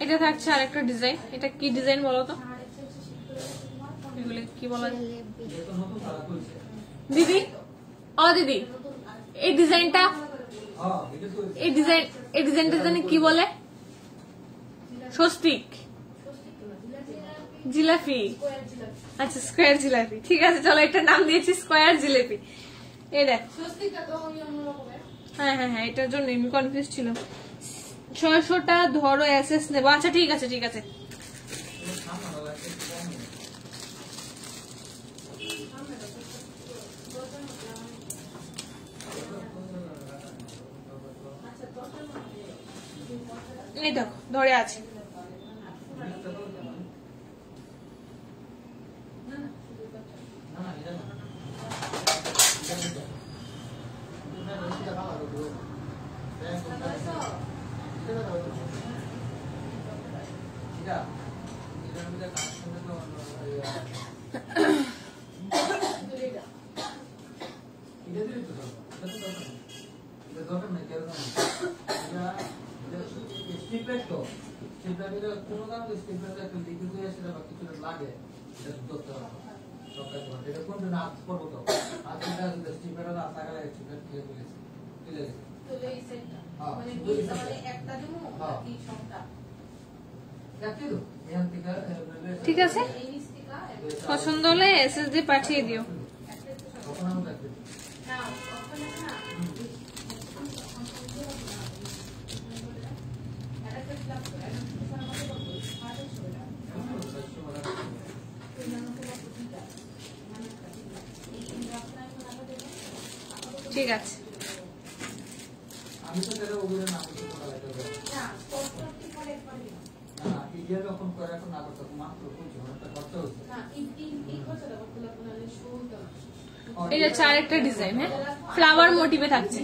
এটা থাকছে আরেকটা ডিজাইন। এটা কি ডিজাইন বলো তো? এগুলো কি বলা যায় দিদি? ও দিদি, এই ডিজাইনটা এই ডিজাইনটা জানি কি বলে? স্বস্তিক জিলাপি। আচ্ছা, স্কোয়ার জিলাপি। ঠিক আছে, চলো একটা নাম দিয়েছি স্কোয়ার জিলাপি। এটা হ্যাঁ হ্যাঁ হ্যাঁ, এটার জন্য আমি কনফিউজ ছিলাম। 600টা ধরো এসএস নেবো। আচ্ছা ঠিক আছে ঠিক আছে। এই দেখো ধরে আছে। ঠিক আছে, পছন্দ হলে এসএস দিয়ে পাঠিয়ে দিও। ঠিক আছে, আমি তো তেরে ওগুলো নাম করতে যখন করে এখন না করতে মাত্র খরচা হচ্ছে না। এটা হচ্ছে আরেকটা ডিজাইন। হ্যাঁ, ফ্লাওয়ার মোটিভে থাকছে।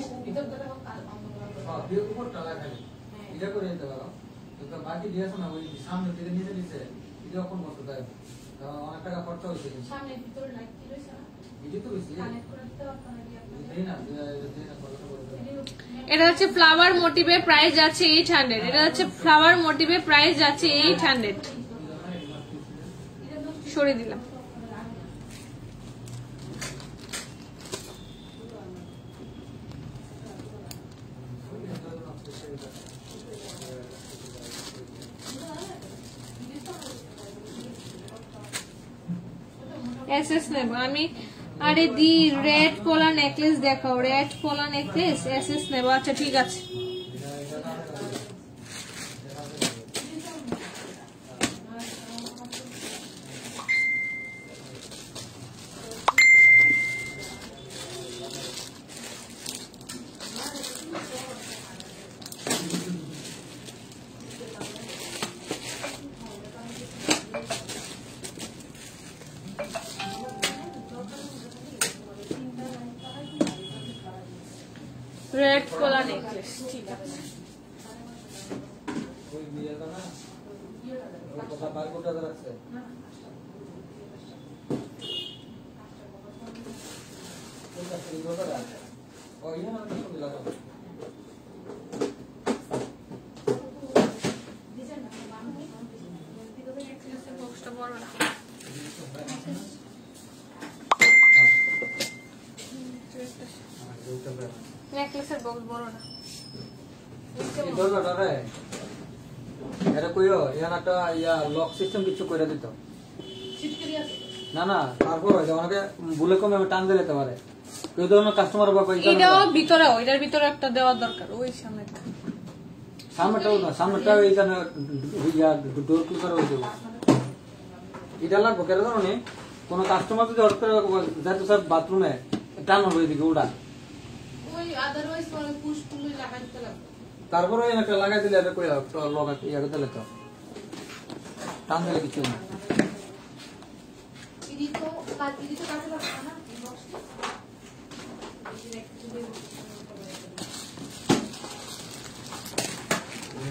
এটা করে দিতে পারো, বাকি দিয়েছে না ওই সামনে থেকে নিয়ে দিচ্ছে। এটা এখন মতো দেয় অনেক টাকা খরচা হয়েছে। এটা হচ্ছে ফ্লাওয়ার মোটিভে, প্রাইস আছে 800। এটা হচ্ছে ফ্লাওয়ার মোটিভে, প্রাইস আছে 800। সরে দিলাম। এসএস নেব আমি। আরে দি রেড পোলা নেকলেস দেখাও। রেড পোলা নেকলেস এসএস নেব। আচ্ছা ঠিক আছে। রেড পোলা নেকলেস, ঠিক আছে। ওই বিয়েটা না ওই কথা বারকোটা রাখছে। ঠিক আছে, এই কথা রাখ। ও ইয়া না তো লাগাবো। বক্সটা বড় না। নেকলেসের বক্স বড় না। এই দরজাটা রে এটা কইও ইয়ান একটা ইয়া লক সিস্টেম কিছু কইরা দিত। না না, তারপর অনেকে ভুলে কমে টান দিলে দিতে পারে। কেউ ধরনের কাস্টমার বাবা এটাও ভিতরেও, এটার ভিতরে একটা দেওয়ার দরকার। ওই সামনে সামনেটাও না, সামনেটাও এইখানে ডোর ক্লোজ করা হয়ে যাবে। এটা লাগবো কেন জানো নি? কোনো কাস্টমার যদি অর্ডার করে যাইতো স্যার বাথরুমে টান হবে এদিকে ওটা, তারপরে একটা লাগাই দিলে এটা কই লাগাই ইয়া দিলে তো টান দিলে কিছু না।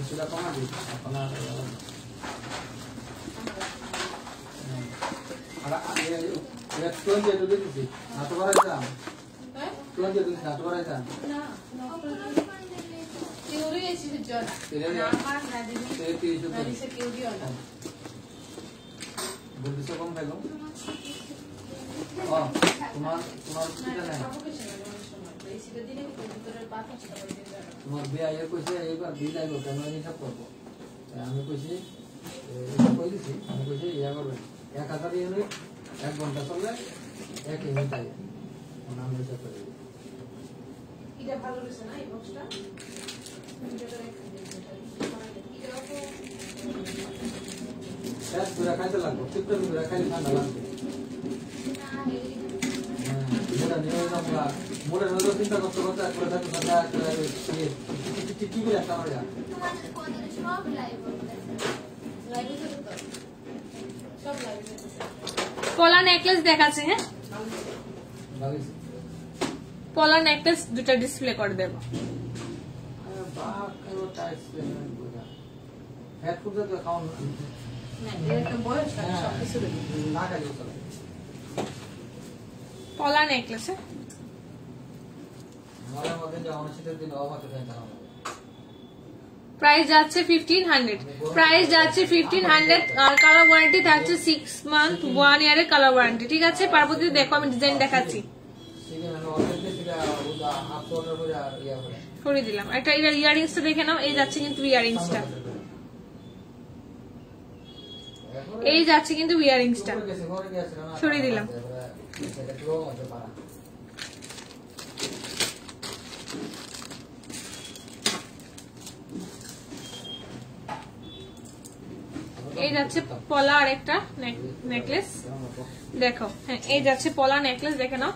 সেটা কমা দিই আপনার দিচ্ছি হাত বাড়াইতাম, হাত বাড়াইতাম বলতেছ কম খাইল। তোমার তোমার বিয়ে আইয়া কইছে এইবার বিল আইব কেন হিসাব করবো, আমি কইছি কই দিছি, আমি কইছি ইয়া করবেন 1000 ইউনিট 1 ঘন্টা চললে 1 ইউনিট আইয়া আমি হিসাব করে দিই। এটা ভালো হইছে না এই বক্সটা? পুরা খাইতে লাগবো, টিপটা পুরা খাইলে ঠান্ডা লাগবে। মোড়ে নজর চিন্তা করতে করতে একবার টিভি একটা আমার পলা নেকলেস দেখাচ্ছে। হ্যাঁ পলা নেকলেস দুটা ডিসপ্লে করে দেবো। পলা নেকলেস প্রাইস যাচ্ছে 1500, প্রাইস যাচ্ছে 1500 আর কালার ওয়ারেন্টি থাকছে 6 মান্থ 1 ইয়ারের কালার ওয়ারেন্টি। ঠিক আছে পার্বতী দেখো আমি ডিজাইন দেখাচ্ছি, করে দিলাম। একটা ইয়ারিংসটা দেখে নাও, এই যাচ্ছে কিন্তু ইয়ারিংসটা, এই যাচ্ছে কিন্তু ইয়ারিংসটা সরিয়ে দিলাম। এই যাচ্ছে পলা আর একটা নেকলেস দেখো। হ্যাঁ এই যাচ্ছে পলা নেকলেস দেখে নাও।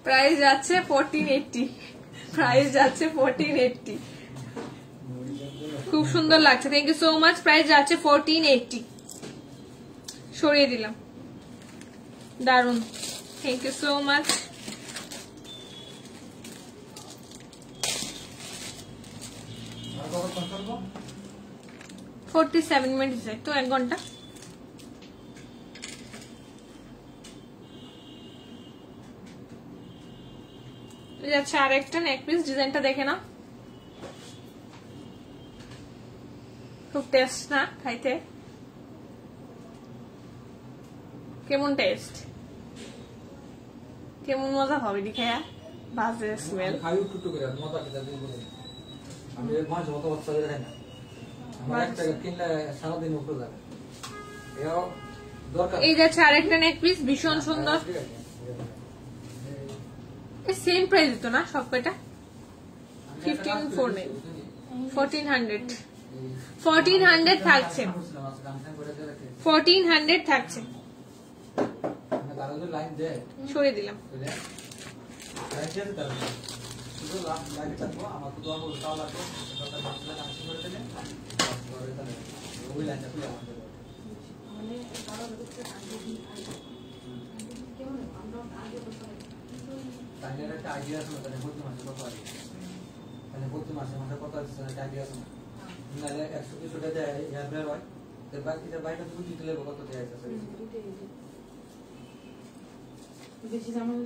প্রাইস যাচ্ছে 1480, প্রাইস যাচ্ছে 1480, খুব সুন্দর লাগছে। Thank you so much. Price যাচ্ছে 1480, সরিয়ে দিলাম, দারুন। Thank you so much. আর 47 মিনিট তো 1 ঘন্টা। যাচ্ছে আর একটা নেকপিস, ডিজাইনটা দেখে না, খুব টেস্ট না খাইতে, কেমন টেস্ট, কেমন মজা হবে দেখে বাজে স্মেল। খাই টুটু করে মজা খেতে দিই বলে আমি এক মাস মতো বছর ধরে খাই না, আমার একটা কিনলে সারা দিন উপরে যাবে। এও দরকার। এই যাচ্ছে আরেকটা নেকপিস, ভীষণ সুন্দর। সেম প্রাইস তো না সব কয়টা? 1400 থাকছে, 1400 থাকছে, সরিয়ে দিলাম। একটা আইডিয়া আছে না, প্রতি মাসে কত আছে, প্রতি মাসে কত আছে একটা আইডিয়া আছে না, 100-200 টাকা হেয়ার হয়, বাকিটা বাইরে বুঝি দিলে কত দেওয়া আছে বেশি জামাল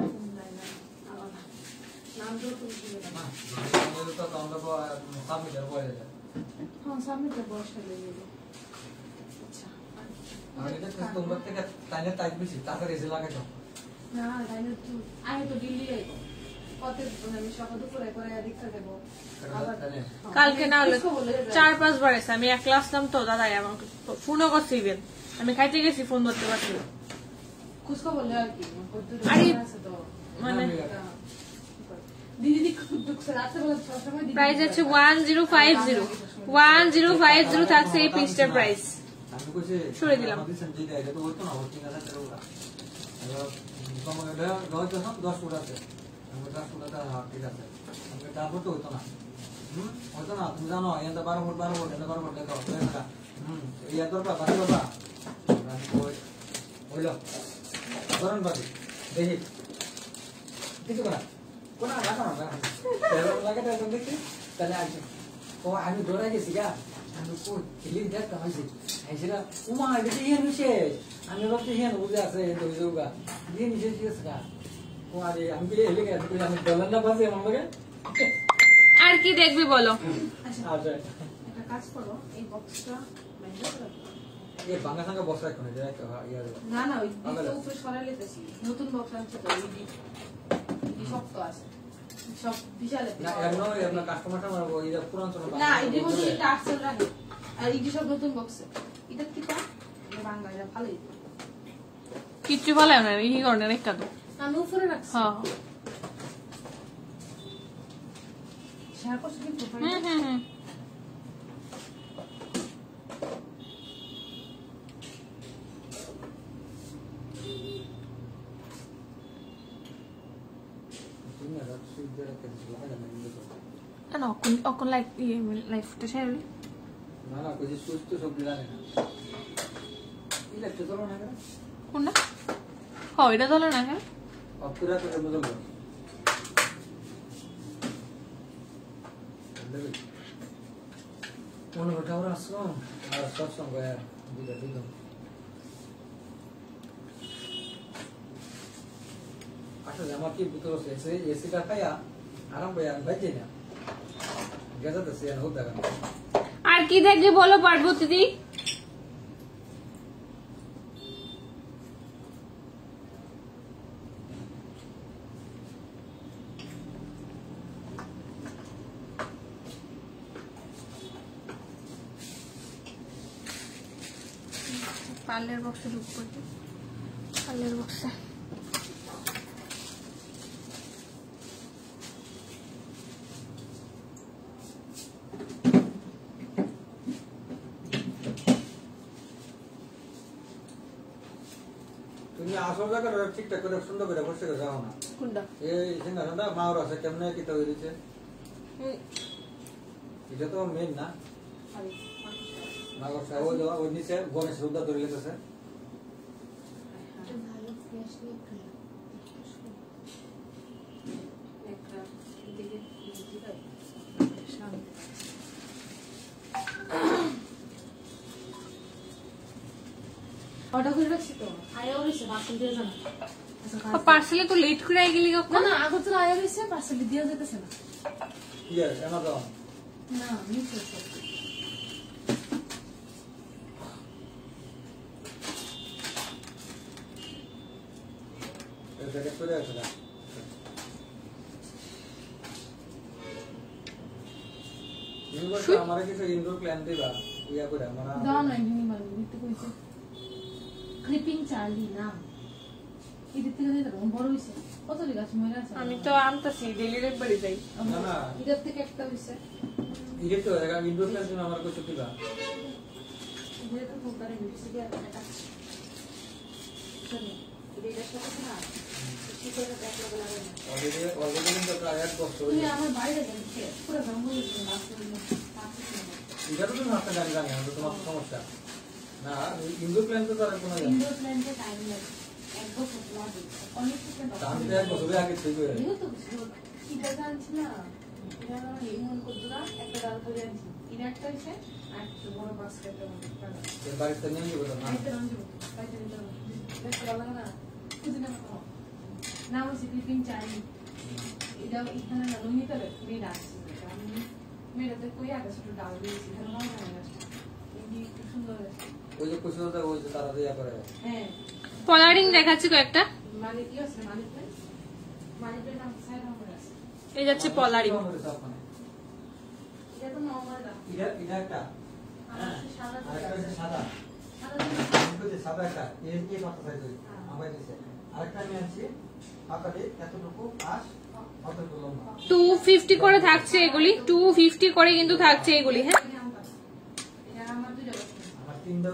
নাম তো আমরা সাবমিটার বলে যায়। হ্যাঁ সাবমিটার বয়স হয়ে যাবে। আচ্ছা আমি এটা তোমরা থেকে তাইলে তাই বেশি তাড়াতাড়ি এসে লাগাইছো না, তাইলে তো আমি তো দিল্লি যাইব, কত আমি সকাল দুপুরে করে দীক্ষা দেব। কালকে না হলে 4-5 বার এসে আমি একলা আসলাম তো দাদা আমাকে ফোনও করছিলেন আমি খাইতে গেছি, ফোন ধরতে পারছি না। খুচকা বললে আর কি আরে আছে তো মানে দিদি ঢুকছে রাত্রেবেলা সবসময় প্রাইস আছে 1050 1050 থাকছে এই পিসটার প্রাইস। আমি কইছি সরে দিলাম। আমাদের সঞ্জিতা এটা তো হতো না, হচ্ছে না তার ওরা তোমাকে এটা 10 ফুট আছে, আমি 10 ফুট আছে, ঠিক আছে, আমি তারপর তো হতো না, হতো না, তুমি জানো এটা 12 ফুট এটা 12 ফুট দেখো এই এত বাবা বাবা হইল ধরুন বাকি দেখি কিছু করা কোন রাখা না লাগাতে দেখি তাহলে আসবে। ও আমি দৌড়াই গেছি গা, আমি কই খেলি দেখতে হয়েছি আইসিরা উমা এটা ইয়ে নিশেষ, আমি ভাবছি ইয়ে বুঝে আছে দৌড়ে যাওগা ইয়ে নিশেষ গেছে গা। ও আরে আমি কি এলে গেছি, আমি ডলার না পাচ্ছি আমার লগে। আর কি দেখবি বলো? আচ্ছা একটা কাজ করো, এই বক্সটা এই বাংলা সঙ্গে বসা এখন না না ওই উপরে সরাই লেতেছি, নতুন বক্স আনছে তো এই শক্ত আছে সব বিশাল না এমন আপনার কাস্টমারটা আমার ওই পুরান চলো না এই মধ্যে এটা আসল রাখে, আর এই সব নতুন বক্সে এটা কি পা বাংলা এটা ভালোই কিচ্ছু ভালো না, এই কারণে একটা তো আমি উপরে রাখছি। হ্যাঁ শেয়ার করছি কিন্তু না অকন লাইফটা শেয়ার না না কিছু সুস্থ সব দিলা না ইলেকট্রিক চলো না কেন কোনটা? হ্যাঁ এটা চলে না কেন? অপুরা করে বদল মনে ঘটা ওরা আসলো আর সব সঙ্গে দিলা দিল আসলে আমার কি ভিতর আছে এসিটা খাইয়া আরাম পাই আমি বাইতে না গেছে তো সে হোক দেখা। আর কি দেখবি বলো পার্বতী দি? পার্লের বক্সে ঢুকবো, পার্লের বক্সে তুমি আসল জায়গা ঠিকঠাক করে সুন্দর করে বসে যাও না। কোনটা এই সিংহাসনটা মাওর আছে কেমনে কি তৈরি হয়েছে, এটা তো মেন না মাগর সাহেব ওই নিচে গণেশ রুদ্র ধরে লেগেছে। ভালো ফ্রেশ নেই একটা দিকে অর্ডার করে রাখছি তো আয়া হয়েছে পার্সেল দিয়ে জানা পার্সেলে তো লেট করে গেলি না কখন? না আগর তো আয়া হয়েছে পার্সেল দিয়ে যেতেছে না ইয়ে অ্যামাজন না মিস হয়েছে এটা চলে আসে না। আমার কিছু ইনডোর প্ল্যান দিবা ইয়া করে আমার দাও না এমনি মানে দিতে কইছে ক্লিপিং চার্লি না এদিক থেকে দিতে বড় হয়েছে কত গাছ মরে আছে আমি তো আনতেছি ডেলি একবারই যাই। না না এদের থেকে একটা হয়েছে ইয়ে তো ইনডোর প্ল্যান তুমি আমার কিছু দিবা এদের তো খুব করে মিক্সি দিয়ে একটা শুনি এদের সাথে না কি করে ব্যাক লাগা লাগে না অলরেডি কিন্তু প্রায় 1 বছর তুমি আমার বাইরে গেছে পুরো জঙ্গল আছে এটা তো তুমি হাতে গাড়ি জানি না তোমার সমস্যা না ইনডোর প্ল্যান তো তার কোনো ইনডোর প্ল্যান্টে টাইম লাগে এক বছর লাগে অনেক কিছু আমি তো 1 বছর আগে ঠিক হয়ে এগুলো তো এটা জানছি না এটা আমার এমন কতটা একটা ডাল করে আনছি এটা একটা হইছে আর বড় বাস্কেটের মধ্যে এর বাড়িতে নিয়ে যাবো না আইতে রাখবো আইতে রাখবো দেখতে ভালো লাগে না খুঁজে না না বলছি ক্লিপিং চাই এটা এখানে না লুমি তবে খুবই রাখছি আমি মেয়েটাতে কই আগে ছোট ডাল দিয়েছি এখানে মজা হয় না এই খুব সুন্দর আছে ওই যে কুশলতা ওই যে তারা দিয়া করে হ্যাঁ পলারিং দেখাচ্ছি কয়েকটা, মালিক কি আছে মালিকের নাম সাইড নম্বর আছে এই যাচ্ছে পলারিং। এটা তো নরমাল দাম এটা একটা আমার সাদা আরেকটা হচ্ছে সাদা সাদা আমি তো সাদা একটা এই মাথা সাইজ আমার দিছে আরেকটা আমি আনছি আপনারে এতটুকু পাশ অতটুকু লম্বা 250 করে থাকছে এগুলি, 250 করে কিন্তু থাকছে এগুলি। হ্যাঁ আমার তিনটা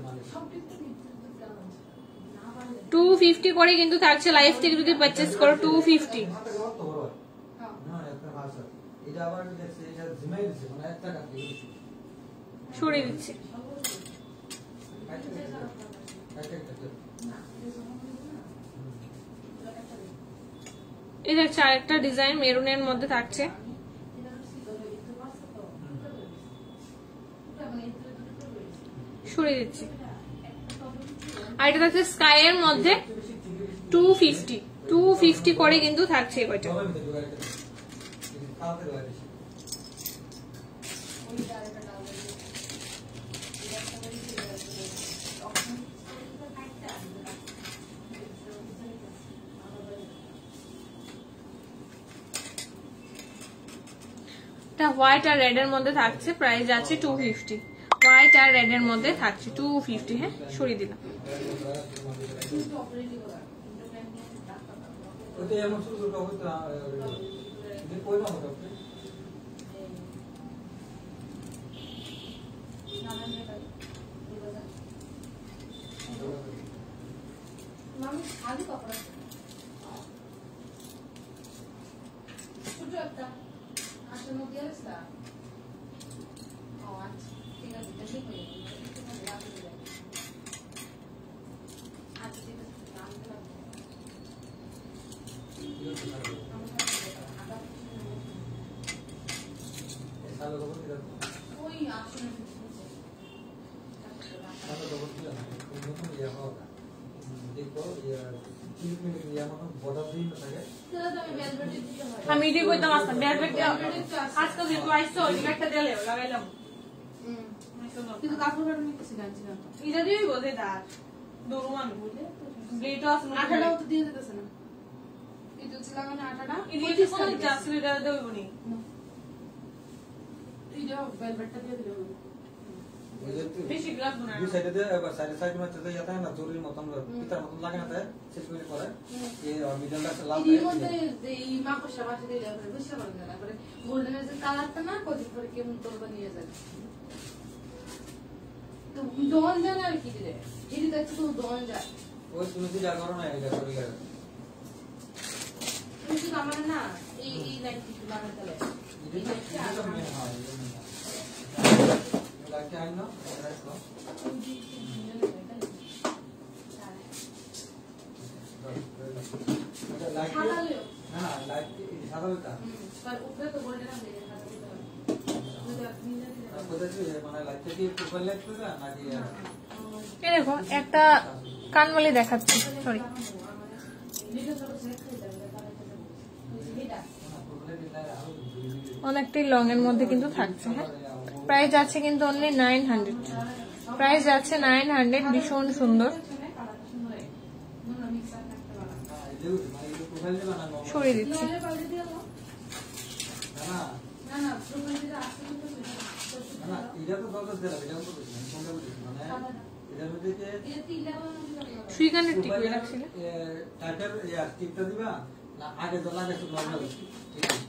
মানে 250 করে কিন্তু থাকছে, লাইভ থেকে যদি পারচেজ করো 250। এটা আবার দেখছি এটা ঝিমাই দিছে মানে একটা কাটি সরিয়ে দিচ্ছি। এই দেখছে আরেকটা ডিজাইন মেরুনের মধ্যে থাকছে, সরিয়ে দিচ্ছি। আর এটা থাকছে স্কাই এর মধ্যে 250 করে কিন্তু থাকছে এই কয়টা। হোয়াইট আর রেড এর মধ্যে থাকছে, প্রাইস আছে 250। হোয়াইট আর রেড এর মধ্যে থাকছে 250। হ্যাঁ সরিয়ে দিলাম। ওতে এমন ছোট ছোট হতো যে কই না হতো মামি খালি কাপড় ছোট একটা আসলে মধ্যে আছে। ও আচ্ছা ঠিক আছে, এটা ঠিক হয়ে গেল। আচ্ছা ঠিক আছে, আমি তো ওই আসলে আমি এটাই কইতাম আসতাম ব্যালভেট আজকে যেহেতু আইসো একটা দিলে লাগাইলাম, কিন্তু কাপড় কাটুন কিছু জানছি না তো। এটা দিয়েই বোঝে দাঁত দরুয়ান ব্লেডও আছে, আটাটাও তো দিয়ে দিতেছে না। এটা হচ্ছে লাগানো আটাটা এটা কোন জাসলে এটা দেবো নি, এটা ভেলভেটটা দিয়ে দিলে হবে। বেশি গ্লাস না দুই সাইডে দিয়ে সাইডে সাইডে মধ্যে দিয়ে যায় না জরির মতন পিতার মতন লাগে না তাই শেষ করে পরে এই মিডলটা লাল এর মধ্যে এই মাকড়সা বাসা দিয়ে যাবে বুঝতে পারবেন না। পরে গোল্ডেনের যে কালারটা না কত করে কেমন করবে নিয়ে যাবে তো দোন যায় না আর কি রে, এটি দেখছো তো দোন যায়। ওই তুমি কি যা করো না এটা করে গেল কিন্তু আমার না এই লাইট কিছু লাগাতে লাগে। এটা তো মেন হয় লাইট আই না রাখো লাইট না লাইট সাদা হইতা पर ऊपर तो गोल्डन है মানে লাইটটা কি প্রোফাইল লাইট করবে নাকি এই দেখো একটা কানমালি দেখাচ্ছি, সরি অনেকটাই লং এর মধ্যে কিন্তু থাকছে। হ্যাঁ প্রাইস আছে কিন্তু অনলি 900, প্রাইস আছে 900। ভীষণ সুন্দর, সরিয়ে দিচ্ছি। না না না প্রোফাইল যেটা আছে না এটা তো দরকার দিলাম এটা তো কোনটা বলিস মানে এটার মধ্যে যে ये तीला সুইগানের টিক রাখছিল, টাইটার ইয়া টিপটা দিবা না আগে তো লাগাইছো নরমাল ঠিক আছে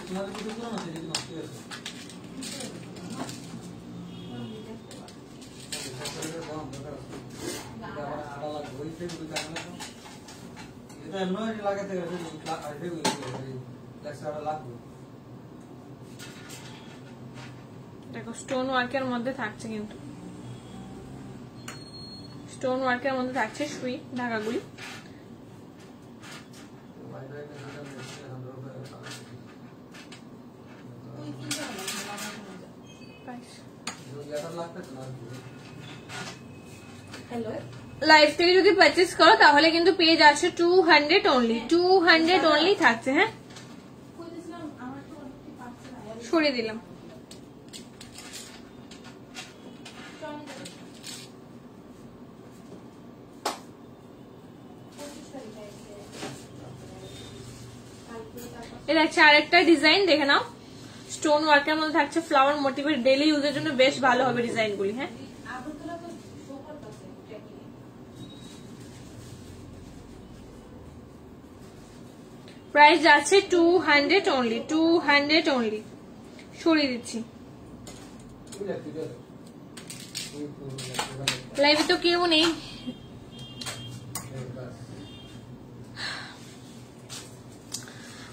তোমার কিছু করো না সেটা নষ্ট হয়ে যাবে আড়া লাগবে ওই থেকে দুটো আড়া এটা নয় লাগাতে গেলে আড়ে লাগছে আড়া লাগবে। দেখো স্টোন ওয়ার্কের মধ্যে থাকছে, কিন্তু স্টোন ওয়ার্কের মধ্যে থাকছে সুই ঢাকাগুলি। हेलो লাইভ থেকে যদি পারচেজ করো তাহলে কিন্তু পেয়ে যাচ্ছে 200 অনলি, 200 অনলি থাকছে। হ্যাঁ कोई दिसलाम আমার তো অনেক পার্সেল আয়া সরিয়ে দিলাম। এটা হচ্ছে আরেকটা ডিজাইন, দেখে নাও স্টোন ওয়ার্কের মধ্যে থাকছে ফ্লাওয়ার মোটিভের, ডেইলি ইউজের জন্য বেশ ভালো হবে ডিজাইন গুলি। হ্যাঁ আগরতলা তো শো প্রাইস আছে 200 অনলি, 200 অনলি। সরিয়ে দিচ্ছি। লাইভে তো কেউ নেই।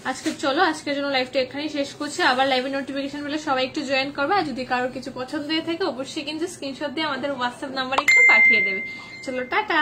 আজকে চলো, আজকের জন্য লাইভটা এখানেই শেষ করছি। আবার লাইভের নোটিফিকেশন পেলে সবাই একটু জয়েন করবে। আর যদি কারোর কিছু পছন্দ হয়ে থাকে অবশ্যই কিন্তু স্ক্রিনশট দিয়ে আমাদের হোয়াটসঅ্যাপ নাম্বারে একটু পাঠিয়ে দেবে। চলো টাটা।